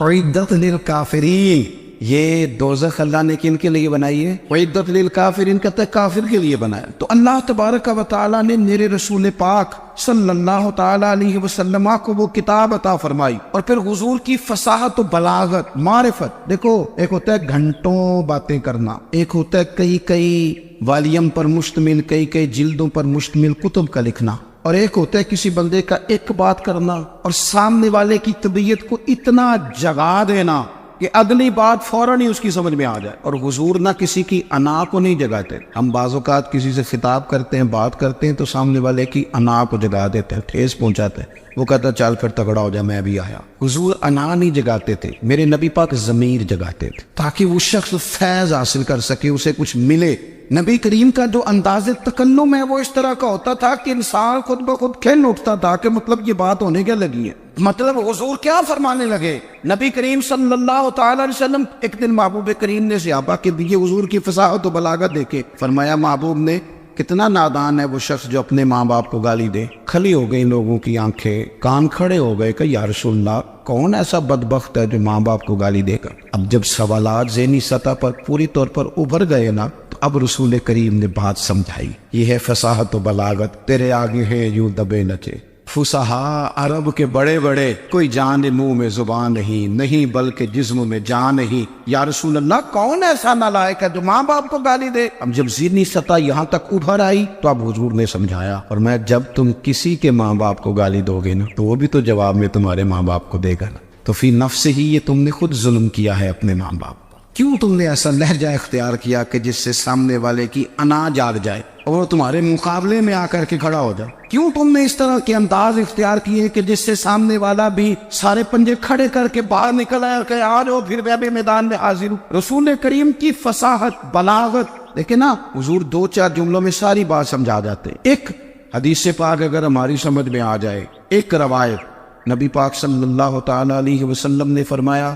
اعدت للکافرین, یہ دوزخ اللہ نے کن کے لیے بنائی ہے؟ اعدت للکافرین کہتا ہے کافر کے لیے بنایا. تو اللہ تبارک و تعالیٰ نے میرے رسول پاک صلی اللہ تعالیٰ علیہ وسلم کو وہ کتاب عطا فرمائی, اور پھر حضور کی فصاحت و بلاغت, معرفت. دیکھو, ایک ہوتا ہے گھنٹوں باتیں کرنا, ایک ہوتا ہے کئی والیم پر مشتمل, کئی جلدوں پر مشتمل کتب کا لکھنا, اور ایک ہوتا ہے کسی بندے کا ایک بات کرنا اور سامنے والے کی طبیعت کو اتنا جگا دینا کہ اگلی بات فوراً ہی اس کی سمجھ میں آ جائے. اور حضور نہ کسی کی انا کو نہیں جگاتے. ہم بعض اوقات کسی سے خطاب کرتے ہیں, بات کرتے ہیں, تو سامنے والے کی انا کو جگا دیتے ہیں, ٹھیس پہنچاتے ہیں. وہ کہتا چل پھر تگڑا ہو جا, میں بھی آیا. حضور انا نہیں جگاتے تھے, میرے نبی پاک ضمیر جگاتے تھے, تاکہ وہ شخص فیض حاصل کر سکے, اسے کچھ ملے. نبی کریم کا جو انداز تکلم ہے وہ اس طرح کا ہوتا تھا کہ انسان خود بخود کھل اٹھتا تھا کہ مطلب یہ بات ہونے کیا لگی ہے, مطلب حضور کیا فرمانے لگے. نبی کریم صلی اللہ تعالی علیہ وسلم, ایک دن محبوب کریم نے صحابہ کے دیے حضور کی فصاحت و بلاغت دیکھے, فرمایا محبوب نے کتنا نادان ہے وہ شخص جو اپنے ماں باپ کو گالی دے. کھلی ہو گئی لوگوں کی آنکھیں, کان کھڑے ہو گئے کہ یا رسول اللہ کون ایسا بدبخت ہے جو ماں باپ کو گالی دے گا. اب جب سوالات ذہنی سطح پر پوری طور پر ابھر گئے نا, تو اب رسول کریم نے بات سمجھائی. یہ ہے فصاحت و بلاغت, تیرے آگے ہے یوں دبے نچے. فصحا عرب کے بڑے بڑے, کوئی جان منہ میں زبان نہیں بلکہ جسم میں جان نہیں. یا رسول اللہ کون ایسا نالائق ہے جو ماں باپ کو گالی دے. اب جب ذہنی سطح یہاں تک ابھر آئی تو اب حضور نے سمجھایا, اور میں جب تم کسی کے ماں باپ کو گالی دو گے نا, تو وہ بھی تو جواب میں تمہارے ماں باپ کو دے گا نا. تو فی نفس ہی یہ تم نے خود ظلم کیا ہے اپنے ماں باپ. کیوں تم نے ایسا لہجہ اختیار کیا کہ جس سے سامنے والے کی انا جاگ جائے اور وہ تمہارے مقابلے میں آ کر کے کھڑا ہو جائے؟ کیوں تم نے اس طرح کے انداز اختیار کیے کہ جس سے سامنے والا بھی سارے پنجے کھڑے کر کے باہر نکل آیا کہ آ جاؤ پھر میں بھی میدان میں حاضر ہوں. رسول کریم کی فصاحت بلاغت دیکھیں نا, حضور 2-4 جملوں میں ساری بات سمجھا جاتے. ایک حدیث پاک اگر ہماری سمجھ میں آ جائے, ایک روایت نبی پاک صلی اللہ تعالی علیہ وسلم نے فرمایا,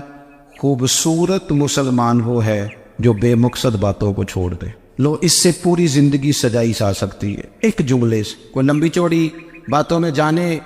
خوبصورت مسلمان وہ ہے جو بے مقصد باتوں کو چھوڑ دے. لو, اس سے پوری زندگی سجائی جا سکتی ہے ایک جملے سے. کوئی لمبی چوڑی باتوں میں جانے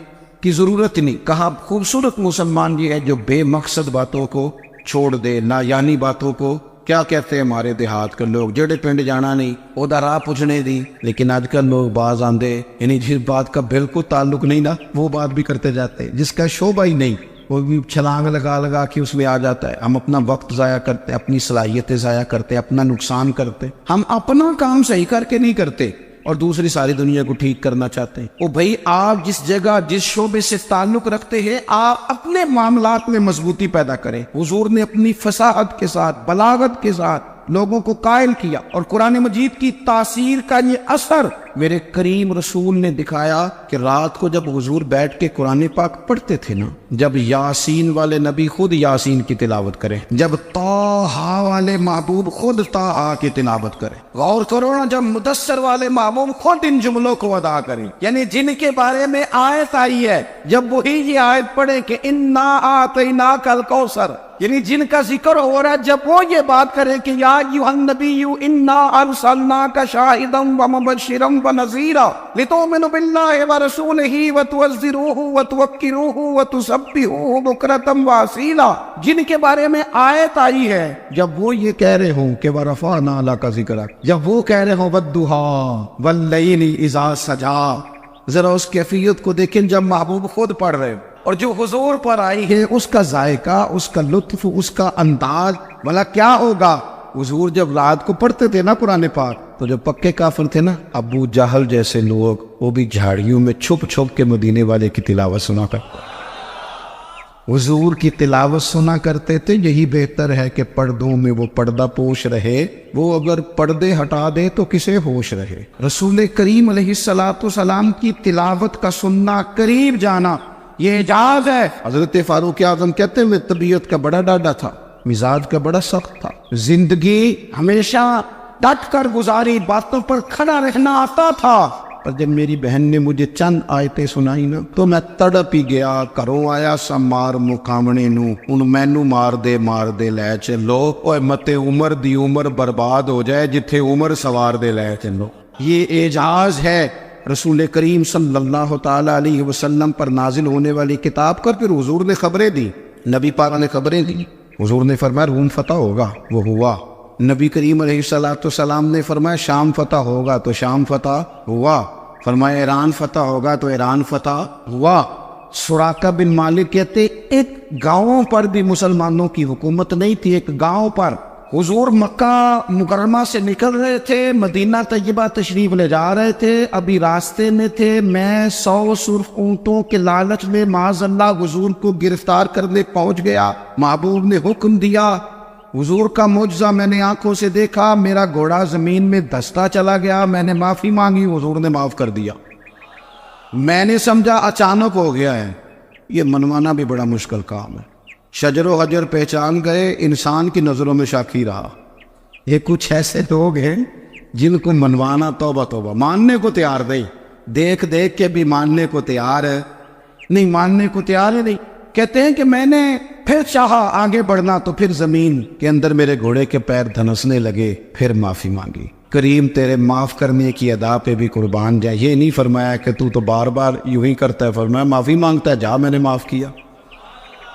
کی ضرورت نہیں. کہا خوبصورت مسلمان یہ ہے جو بے مقصد باتوں کو چھوڑ دے, نا یعنی باتوں کو. کیا کہتے ہیں ہمارے دیہات کے لوگ, جڑے پنڈ جانا نہیں اودا راہ پوچھنے دی. لیکن آج کل لوگ باز آندے, یعنی جس بات کا بالکل تعلق نہیں نا وہ بات بھی کرتے جاتے, جس کا شعبہ ہی نہیں وہ بھی چھلانگ لگا کے اس میں آ جاتا ہے. ہم اپنا وقت ضائع کرتے, اپنی صلاحیتیں ضائع کرتے, اپنا نقصان کرتے. ہم اپنا کام صحیح کر کے نہیں کرتے اور دوسری ساری دنیا کو ٹھیک کرنا چاہتے ہیں. او بھائی, آپ جس جگہ جس شعبے سے تعلق رکھتے ہیں آپ اپنے معاملات میں مضبوطی پیدا کریں. حضور نے اپنی فصاحت کے ساتھ, بلاغت کے ساتھ لوگوں کو قائل کیا, اور قرآن مجید کی تاثیر کا یہ اثر میرے کریم رسول نے دکھایا کہ رات کو جب حضور بیٹھ کے قرآن پاک پڑھتے تھے نا, جب یاسین والے نبی خود یاسین کی تلاوت کریں, جب طٰہٰ والے محبوب خود طٰہٰ کی تلاوت کریں, غور کرو نا, جب مدثر والے محبوب خود ان جملوں کو ادا کریں, یعنی جن کے بارے میں آیت آئی ہے, جب وہی یہ آیت پڑھیں کہ انا اعطیناک الکوثر, یعنی جن کا ذکر ہو رہا ہے, جب وہ یہ بات کریں کہ یا ایھا النبی انا ارسلناک شاہدا ومبشرا ونذیرا لتؤمنوا باللہ ورسولہ وتعزروہ وتوقروہ وتسبحوہ بکرۃ واصیلا، جن کے بارے میں آیت آئی ہے جب وہ یہ کہہ رہے ہوں کہ ورفعنا لک ذکرک، جب وہ کہہ رہے ہوں والضحیٰ واللیل اذا سجا، ذرا اس کیفیت کو دیکھیں جب محبوب خود پڑھ رہے اور جو حضور پر آئی ہے اس کا ذائقہ، اس کا لطف، اس کا انداز، بھلا کیا ہوگا۔ حضور جب رات کو پڑھتے تھے نا قرآن پاک تو جو پکے کافر تھے نا، ابو جہل جیسے لوگ، وہ بھی جھاڑیوں میں چھپ چھپ کے مدینے والے کی تلاوت سنا کرتے، حضور کی تلاوت سنا کرتے تھے۔ یہی بہتر ہے کہ پردوں میں وہ پردہ پوش رہے، وہ اگر پردے ہٹا دے تو کسے ہوش رہے۔ رسول کریم علیہ السلام کی تلاوت کا سننا، قریب جانا، یہ اعجاز ہے۔ حضرت فاروق اعظم کہتے ہیں میں طبیعت کا بڑا ڈاڈا تھا، مزاج کا بڑا سخت تھا، زندگی ہمیشہ ڈٹ کر گزاری، باتوں پر کھڑا رہنا آتا تھا، پر جب میری بہن نے مجھے چند آیتیں سنائی نا تو میں تڑپ ہی گیا۔ کروں آیا سا مار مقامنے نو، ان مینو مار دے لے چلو، اوے متے عمر دی عمر برباد ہو جائے جتھے عمر سوار دے لے چلو۔ یہ اعجاز ہے رسول کریم صلی اللہ تعالی علیہ وسلم پر نازل ہونے والی کتاب کا۔ پھر حضور نے خبریں دی، نبی پاک نے خبریں دی۔ حضور نے فرمایا روم فتح ہوگا، وہ ہوا۔ نبی کریم علیہ السلام نے فرمایا شام فتح ہوگا، تو شام فتح ہوا۔ فرمایا ایران فتح ہوگا، تو ایران فتح ہوا۔ سراقہ بن مالک کہتے ایک گاؤں پر بھی مسلمانوں کی حکومت نہیں تھی، ایک گاؤں پر۔ حضور مکہ مکرمہ سے نکل رہے تھے، مدینہ طیبہ تشریف لے جا رہے تھے، ابھی راستے میں تھے، میں 100 سرخ اونٹوں کے لالچ میں معاذ اللہ حضور کو گرفتار کرنے پہنچ گیا۔ محبوب نے حکم دیا، حضور کا معجزہ میں نے آنکھوں سے دیکھا، میرا گھوڑا زمین میں دھستا چلا گیا، میں نے معافی مانگی، حضور نے معاف کر دیا۔ میں نے سمجھا اچانک ہو گیا ہے، یہ منوانا بھی بڑا مشکل کام ہے۔ شجر و حجر پہچان گئے، انسان کی نظروں میں شاکی رہا۔ یہ کچھ ایسے لوگ ہیں جن کو منوانا توبہ توبہ، ماننے کو تیار نہیں، دیکھ دیکھ کے بھی ماننے کو تیار ہے نہیں، ماننے کو تیار ہے نہیں۔ کہتے ہیں کہ میں نے پھر چاہا آگے بڑھنا تو پھر زمین کے اندر میرے گھوڑے کے پیر دھنسنے لگے، پھر معافی مانگی۔ کریم تیرے معاف کرنے کی ادا پہ بھی قربان جائے۔ یہ نہیں فرمایا کہ تو بار بار یوں ہی کرتا ہے، فرمایا معافی مانگتا ہے، جا میں نے معاف کیا۔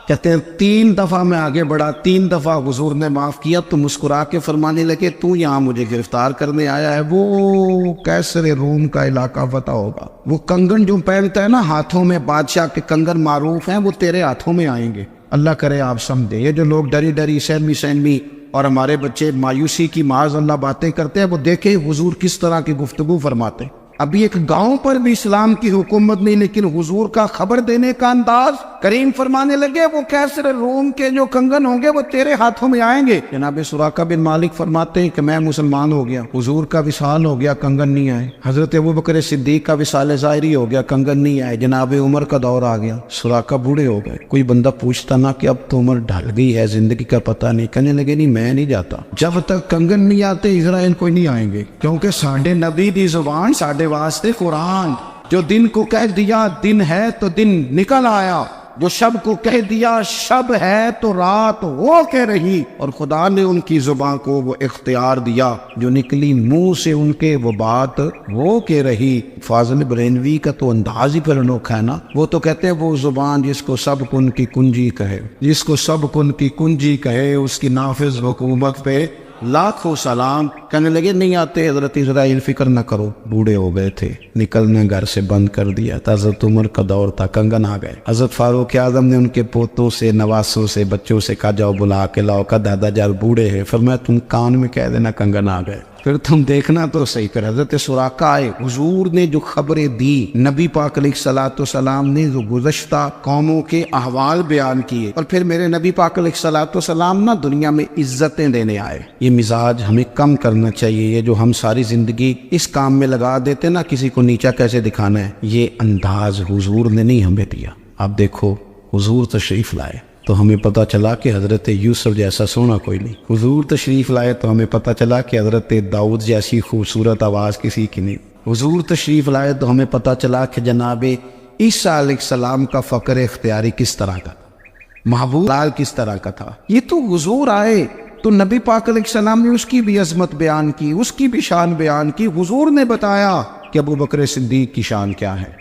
کہتے ہیں 3 دفعہ میں آگے بڑھا، 3 دفعہ حضور نے معاف کیا تو مسکرا کے فرمانے لگے تو یہاں مجھے گرفتار کرنے آیا ہے، وہ کیسر روم کا علاقہ فتح ہوگا، وہ کنگن جو پہنتا ہے نا ہاتھوں میں، بادشاہ کے کنگن معروف ہیں، وہ تیرے ہاتھوں میں آئیں گے۔ اللہ کرے آپ سمجھے، یہ جو لوگ ڈری ڈری سہمی اور ہمارے بچے مایوسی کی معاذ اللہ باتیں کرتے ہیں، وہ دیکھیں حضور کس طرح کی گفتگو فرماتے۔ ابھی ایک گاؤں پر بھی اسلام کی حکومت نہیں، لیکن حضور کا خبر دینے کا انداز، کریم فرمانے لگے وہ کیسر روم کے جو کنگن ہوں گے وہ تیرے ہاتھوں میں آئیں گے۔ جناب سراقہ بن مالک فرماتے ہیں کہ میں مسلمان ہو گیا، حضور کا وصال ہو گیا، کنگن نہیں آئے۔ حضرت ابوبکر صدیق کا وصال ظاہری ہو گیا، کنگن نہیں آئے۔ جناب عمر کا دور آ گیا، سراقہ بوڑھے ہو گئے۔ کوئی بندہ پوچھتا نا کہ اب تو عمر ڈھل گئی ہے، زندگی کا پتہ نہیں، کہنے لگے نہیں میں نہیں جاتا، جب تک کنگن نہیں آتے اسرائیل کوئی نہیں آئیں گے، کیونکہ ساڈے نبی دی زبان، ساڈے واسطے قرآن، جو دن کو کہہ دیا دن ہے تو دن نکل آیا، جو شب کو کہہ دیا شب ہے تو رات ہو کے رہی، اور خدا نے ان کی زبان کو وہ اختیار دیا، جو نکلی منہ سے ان کے وہ بات ہو کے رہی۔ فاضل برینوی کا تو انداز ہی پھر انوکھا ہے نا، وہ تو کہتے ہیں وہ زبان جس کو سب کن کی کنجی کہے، جس کو سب کن کی کنجی کہے، اس کی نافذ حکومت پہ لاکھوں سلام۔ کہنے لگے نہیں آتے حضرت اسرائیل، فکر نہ کرو، بوڑھے ہو گئے تھے، نکلنے گھر سے بند کر دیا تھا، حضرت عمر کا دور تھا، کنگن آ گئے۔ حضرت فاروق اعظم نے ان کے پوتوں سے، نواسوں سے، بچوں سے کہا جاؤ بلا کے لاؤ، کا دادا جان بوڑھے ہیں، فرمایا تم کان میں کہہ دینا کنگن آ گئے، پھر تم دیکھنا تو صحیح کر۔ حضرت سراقہ آئے، حضور نے جو خبریں دی، نبی پاک علیہ السلام نے جو گزشتہ قوموں کے احوال بیان کیے، اور پھر میرے نبی پاک علیہ السلام نا دنیا میں عزتیں دینے آئے۔ یہ مزاج ہمیں کم کرنا چاہیے، یہ جو ہم ساری زندگی اس کام میں لگا دیتے نا کسی کو نیچا کیسے دکھانا ہے، یہ انداز حضور نے نہیں ہمیں دیا۔ اب دیکھو حضور تشریف لائے تو ہمیں پتہ چلا کہ حضرت یوسف جیسا سونا کوئی نہیں، حضور تشریف لائے تو ہمیں پتہ چلا کہ حضرت داؤد جیسی خوبصورت آواز کسی کی نہیں، حضور تشریف لائے تو ہمیں پتہ چلا کہ جناب عیسیٰ علیہ السلام کا فقر اختیاری کس طرح کا، محبوب لال کس طرح کا تھا۔ یہ تو حضور آئے تو نبی پاک علیہ السلام نے اس کی بھی عظمت بیان کی، اس کی بھی شان بیان کی۔ حضور نے بتایا کہ ابو بکر صدیق کی شان کیا ہے،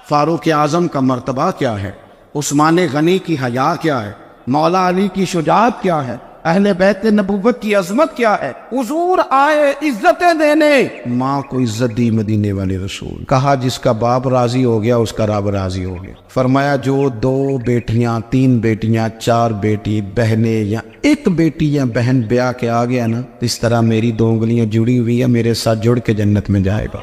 فاروق اعظم کا مرتبہ کیا ہے، عثمان غنی کی حیا کیا ہے، مولا علی کی شجاعت کیا ہے، اہل بیت نبوت کی عظمت کیا ہے۔ حضور آئے عزتیں دینے، ماں کو عزت دی مدینے والے رسول، کہا جس کا باپ راضی ہو گیا اس کا رب راضی ہو گیا۔ فرمایا جو 2 بیٹیاں 3 بیٹیاں 4 بیٹی بہنیں یا 1 بیٹی یا بہن بیاہ کے آ گیا نا، اس طرح میری 2 انگلیاں جڑی ہوئی ہیں، میرے ساتھ جڑ کے جنت میں جائے گا۔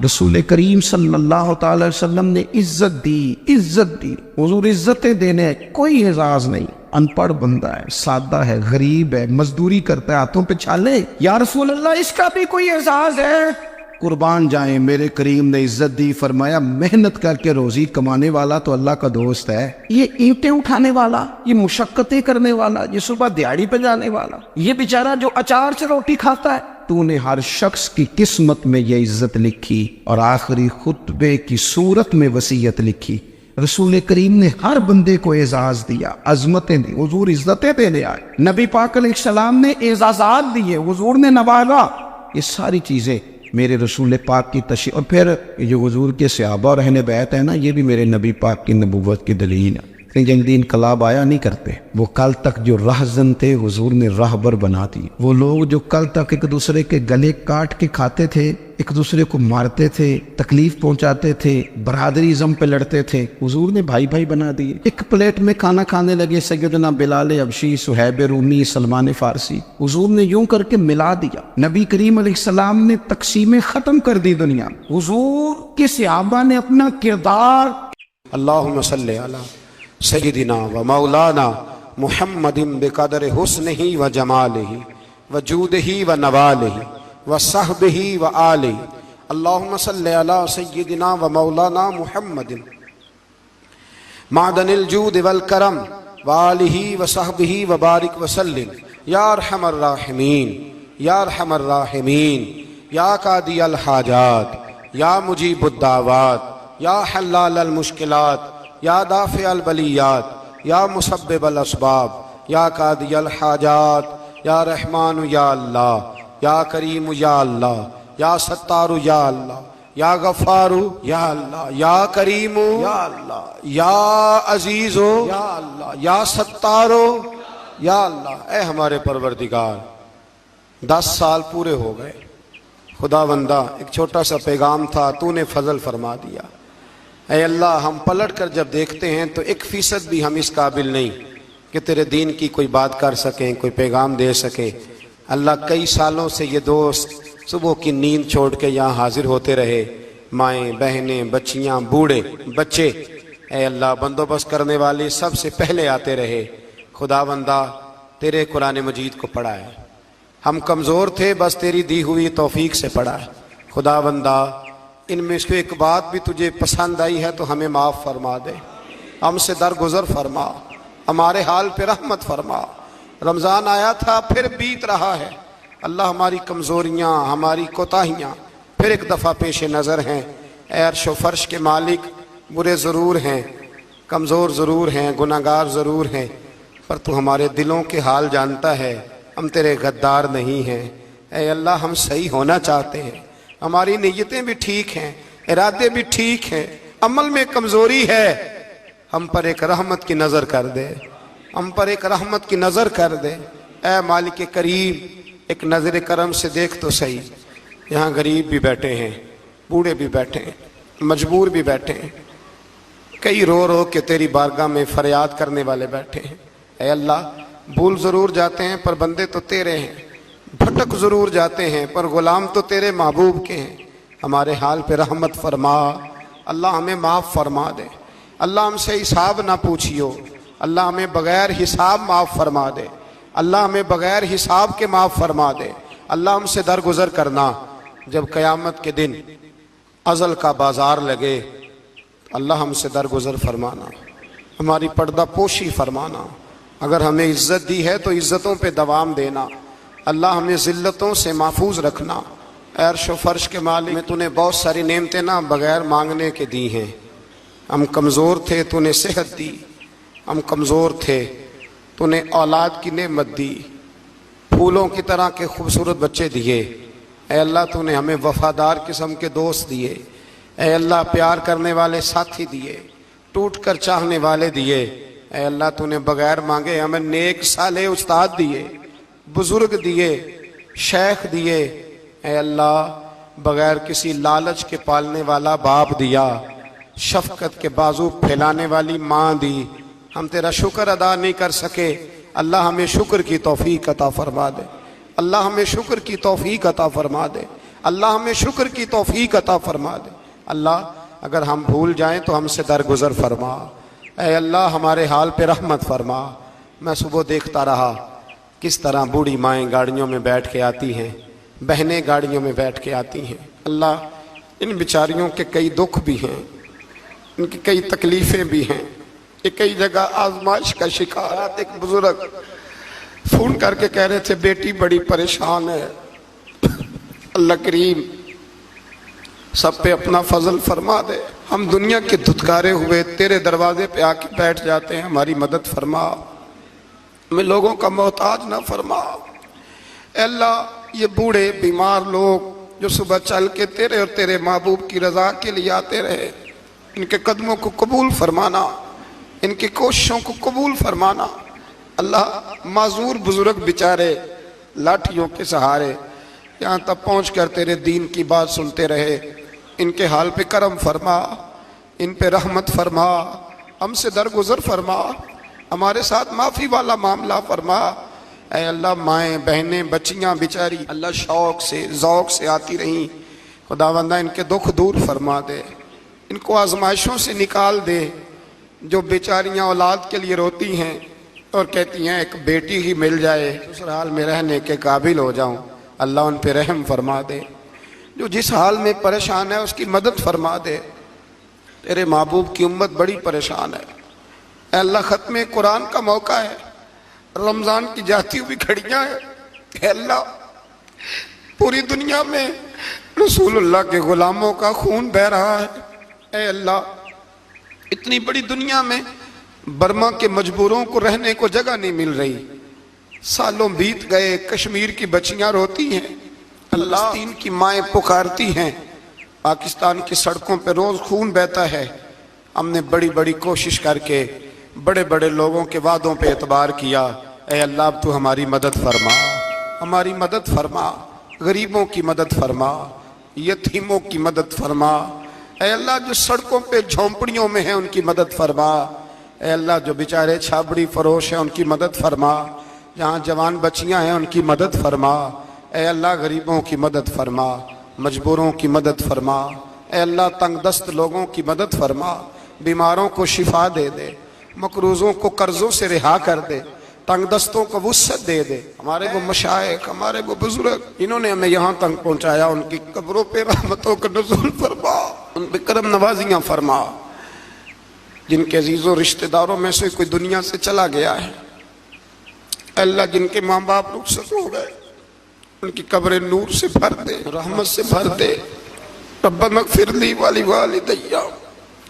رسول کریم صلی اللہ تعالی وسلم نے عزت دی۔ حضور عزتیں دینے، کوئی اعزاز نہیں، ان پڑھ بندہ ہے، سادہ ہے، غریب ہے، مزدوری کرتا ہے، ہاتھوں پہ چھالے، یا رسول اللہ اس کا بھی کوئی اعزاز ہے؟ قربان جائیں، میرے کریم نے عزت دی، فرمایا محنت کر کے روزی کمانے والا تو اللہ کا دوست ہے، یہ اینٹیں اٹھانے والا، یہ مشقتیں کرنے والا، یہ صبح دیہڑی پہ جانے والا، یہ بیچارہ جو اچار سے روٹی کھاتا ہے، تو نے ہر شخص کی قسمت میں یہ عزت لکھی اور آخری خطبے کی صورت میں وصیت لکھی۔ رسول کریم نے ہر بندے کو اعزاز دیا، عظمتیں دی، حضور عزتیں دینے آئے، نبی پاک علیہ السلام نے اعزازات دیے، حضور نے نوازا۔ یہ ساری چیزیں میرے رسول پاک کی تشریح، اور پھر یہ جو حضور کے صحابہ اور اہل بیت ہے نا، یہ بھی میرے نبی پاک کی نبوت کی دلیل ہے۔ جنگ دی انقلاب آیا نہیں کرتے، وہ کل تک جو راہزن تھے حضور نے راہبر بنا دی۔ وہ لوگ جو کل تک ایک دوسرے کے گلے کاٹ کے کھاتے تھے، ایک دوسرے کو مارتے تھے، تکلیف پہنچاتے تھے، برادریزم پہ لڑتے تھے، حضور نے بھائی بھائی بنا دیے۔ ایک پلیٹ میں کھانا کھانے لگے، سیدنا بلال حبشی، صہیب رومی، سلمان فارسی، حضور نے یوں کر کے ملا دیا۔ نبی کریم علیہ السلام نے تقسیمیں ختم کر دی دنیا۔ حضور کے صحابہ نے اپنا کردار، اللہم صلی علی سیدنا و مولانا محمد بقدر حسنہ و جمالہ و جودہ و نوالہ و صحبہ و آلہ، اللہم صلی علی سیدنا و مولانا محمد معدن الجود والکرم و آلہ و صحبہ و بارک وسلم، یا ارحم الراحمین، یا ارحم الراحمین، یا قاضی الحاجات، یا مجیب الدعوات، یا حلال المشکلات، یا دافع البلیات، یا مسبب الاسباب، یا قاضی الحاجات، یا رحمان یا اللہ، یا کریم یا اللہ، یا ستار یا اللہ، یا غفار یا اللہ، یا کریم یا اللہ، یا عزیز یا اللہ، یا ستار یا اللہ۔ اے ہمارے پروردگار، 10 سال پورے ہو گئے، خدا بندہ ایک چھوٹا سا پیغام تھا، تو نے فضل فرما دیا۔ اے اللہ، ہم پلٹ کر جب دیکھتے ہیں تو 1% بھی ہم اس قابل نہیں کہ تیرے دین کی کوئی بات کر سکیں، کوئی پیغام دے سکیں۔ اللہ، کئی سالوں سے یہ دوست صبح کی نیند چھوڑ کے یہاں حاضر ہوتے رہے، مائیں، بہنیں، بچیاں، بوڑھے، بچے، اے اللہ، بندوبست کرنے والے سب سے پہلے آتے رہے۔ خدا بندہ تیرے قرآن مجید کو پڑھا ہے، ہم کمزور تھے، بس تیری دی ہوئی توفیق سے پڑھا ہے۔ خدا بندہ ان میں سے ایک بات بھی تجھے پسند آئی ہے تو ہمیں معاف فرما دے، ہم سے درگزر فرما، ہمارے حال پہ رحمت فرما۔ رمضان آیا تھا، پھر بیت رہا ہے، اللہ ہماری کمزوریاں، ہماری کوتاہیاں پھر ایک دفعہ پیش نظر ہیں۔ اے عرش و فرش کے مالک، برے ضرور ہیں، کمزور ضرور ہیں، گناہگار ضرور ہیں، پر تو ہمارے دلوں کے حال جانتا ہے، ہم تیرے غدار نہیں ہیں۔ اے اللہ، ہم صحیح ہونا چاہتے ہیں، ہماری نیتیں بھی ٹھیک ہیں، ارادے بھی ٹھیک ہیں، عمل میں کمزوری ہے، ہم پر ایک رحمت کی نظر کر دے، ہم پر ایک رحمت کی نظر کر دے۔ اے مالک کریم، ایک نظر کرم سے دیکھ تو صحیح، یہاں غریب بھی بیٹھے ہیں، بوڑھے بھی بیٹھے ہیں، مجبور بھی بیٹھے ہیں، کئی رو رو کے تیری بارگاہ میں فریاد کرنے والے بیٹھے ہیں۔ اے اللہ، بھول ضرور جاتے ہیں پر بندے تو تیرے ہیں، بھٹک ضرور جاتے ہیں پر غلام تو تیرے محبوب کے ہیں۔ ہمارے حال پہ رحمت فرما، اللہ ہمیں معاف فرما دے، اللہ ہم سے حساب نہ پوچھیو، اللہ ہمیں بغیر حساب معاف فرما دے، اللہ ہمیں بغیر حساب کے معاف فرما دے، اللہ ہم سے درگزر کرنا۔ جب قیامت کے دن ازل کا بازار لگے، اللہ ہم سے درگزر فرمانا، ہماری پردہ پوشی فرمانا، اگر ہمیں عزت دی ہے تو عزتوں پہ دوام دینا، اللہ ہمیں ذلتوں سے محفوظ رکھنا۔ اے عرش و فرش کے مالک، میں تو نے بہت ساری نعمتیں نہ بغیر مانگنے کے دی ہیں، ہم کمزور تھے، تو نے صحت دی، ہم کمزور تھے، تو نے اولاد کی نعمت دی، پھولوں کی طرح کے خوبصورت بچے دیے، اے اللہ تو نے ہمیں وفادار قسم کے دوست دیے، اے اللہ پیار کرنے والے ساتھی دیے، ٹوٹ کر چاہنے والے دیے، اے اللہ تو نے بغیر مانگے ہمیں نیک صالح استاد دیے، بزرگ دیے، شیخ دیے، اے اللہ بغیر کسی لالچ کے پالنے والا باپ دیا، شفقت کے بازو پھیلانے والی ماں دی۔ ہم تیرا شکر ادا نہیں کر سکے، اللہ ہمیں شکر کی توفیق عطا فرما دے، اللہ ہمیں شکر کی توفیق عطا فرما دے، اللہ ہمیں شکر کی توفیق عطا فرما دے۔ اللہ اگر ہم بھول جائیں تو ہم سے درگزر فرما، اے اللہ ہمارے حال پہ رحمت فرما۔ میں صبح دیکھتا رہا کس طرح بوڑھی مائیں گاڑیوں میں بیٹھ کے آتی ہیں، بہنیں گاڑیوں میں بیٹھ کے آتی ہیں۔ اللہ ان بیچاریوں کے کئی دکھ بھی ہیں، ان کی کئی تکلیفیں بھی ہیں، یہ کئی جگہ آزمائش کا شکار۔ ایک بزرگ فون کر کے کہہ رہے تھے بیٹی بڑی پریشان ہے، اللہ کریم سب پہ اپنا فضل فرما دے، ہم دنیا کے دھتکارے ہوئے تیرے دروازے پہ آ کے بیٹھ جاتے ہیں، ہماری مدد فرما، ہمیں لوگوں کا محتاج نہ فرما۔ اے اللہ یہ بوڑھے بیمار لوگ جو صبح چل کے تیرے اور تیرے محبوب کی رضا کے لیے آتے رہے، ان کے قدموں کو قبول فرمانا، ان کی کوششوں کو قبول فرمانا۔ اللہ معذور بزرگ بیچارے لاٹھیوں کے سہارے یہاں تک پہنچ کر تیرے دین کی بات سنتے رہے، ان کے حال پہ کرم فرما، ان پہ رحمت فرما، ہم سے درگزر فرما، ہمارے ساتھ معافی والا معاملہ فرما۔ اے اللہ مائیں بہنیں بچیاں بیچاری اللہ شوق سے ذوق سے آتی رہیں، خداوندہ ان کے دکھ دور فرما دے، ان کو آزمائشوں سے نکال دے۔ جو بیچاریاں اولاد کے لیے روتی ہیں اور کہتی ہیں ایک بیٹی ہی مل جائے سسرال میں رہنے کے قابل ہو جاؤں، اللہ ان پہ رحم فرما دے۔ جو جس حال میں پریشان ہے اس کی مدد فرما دے، تیرے محبوب کی امت بڑی پریشان ہے۔ اے اللہ ختم قرآن کا موقع ہے، رمضان کی جاتی ہوئی گھڑیاں ہیں، اے اللہ پوری دنیا میں رسول اللہ کے غلاموں کا خون بہہ رہا ہے۔ اے اللہ اتنی بڑی دنیا میں برما کے مجبوروں کو رہنے کو جگہ نہیں مل رہی، سالوں بیت گئے، کشمیر کی بچیاں روتی ہیں، اللہ فلسطین کی مائیں پکارتی ہیں، پاکستان کی سڑکوں پہ روز خون بہتا ہے۔ ہم نے بڑی بڑی کوشش کر کے بڑے بڑے لوگوں کے وعدوں پہ اعتبار کیا، اے اللہ اب تو ہماری مدد فرما، ہماری مدد فرما، غریبوں کی مدد فرما، یتیموں کی مدد فرما۔ اے اللہ جو سڑکوں پہ جھونپڑیوں میں ہیں ان کی مدد فرما، اے اللہ جو بیچارے چھابڑی فروش ہیں ان کی مدد فرما، جہاں جوان بچیاں ہیں ان کی مدد فرما۔ اے اللہ غریبوں کی مدد فرما، مجبوروں کی مدد فرما، اے اللہ تنگ دست لوگوں کی مدد فرما، بیماروں کو شفا دے دے، مقروضوں کو قرضوں سے رہا کر دے، تنگ دستوں کو وسعت دے دے۔ ہمارے وہ مشائخ، ہمارے وہ بزرگ انہوں نے ہمیں یہاں تک پہنچایا، ان کی قبروں پہ رحمتوں کا نزول فرما، ان پہ کرم نوازیاں فرما۔ جن کے عزیز و رشتہ داروں میں سے کوئی دنیا سے چلا گیا ہے، اللہ جن کے ماں باپ رخصت ہو گئے ان کی قبریں نور سے بھر دے، رحمت سے بھر دے۔ ربنا اغفر لی ولوالدی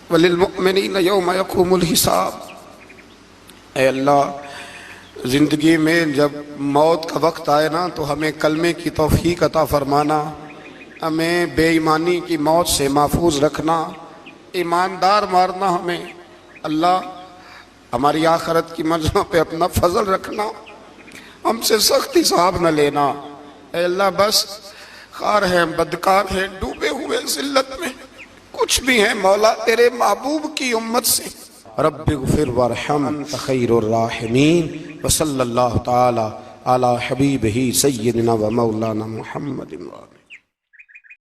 وللمؤمنین یوم یقوم الحساب۔ اے اللہ زندگی میں جب موت کا وقت آئے نا تو ہمیں کلمے کی توفیق عطا فرمانا، ہمیں بے ایمانی کی موت سے محفوظ رکھنا، ایماندار مارنا ہمیں۔ اللہ ہماری آخرت کی منزلوں پہ اپنا فضل رکھنا، ہم سے سخت حساب نہ لینا۔ اے اللہ بس خار ہیں، بدکار ہیں، ڈوبے ہوئے ذلت میں کچھ بھی ہیں، مولا تیرے محبوب کی امت سے رب اغفر وارحم انت خیر الراحمین، وصلی اللہ تعالی علی حبیبہ سیدنا و مولانا محمد۔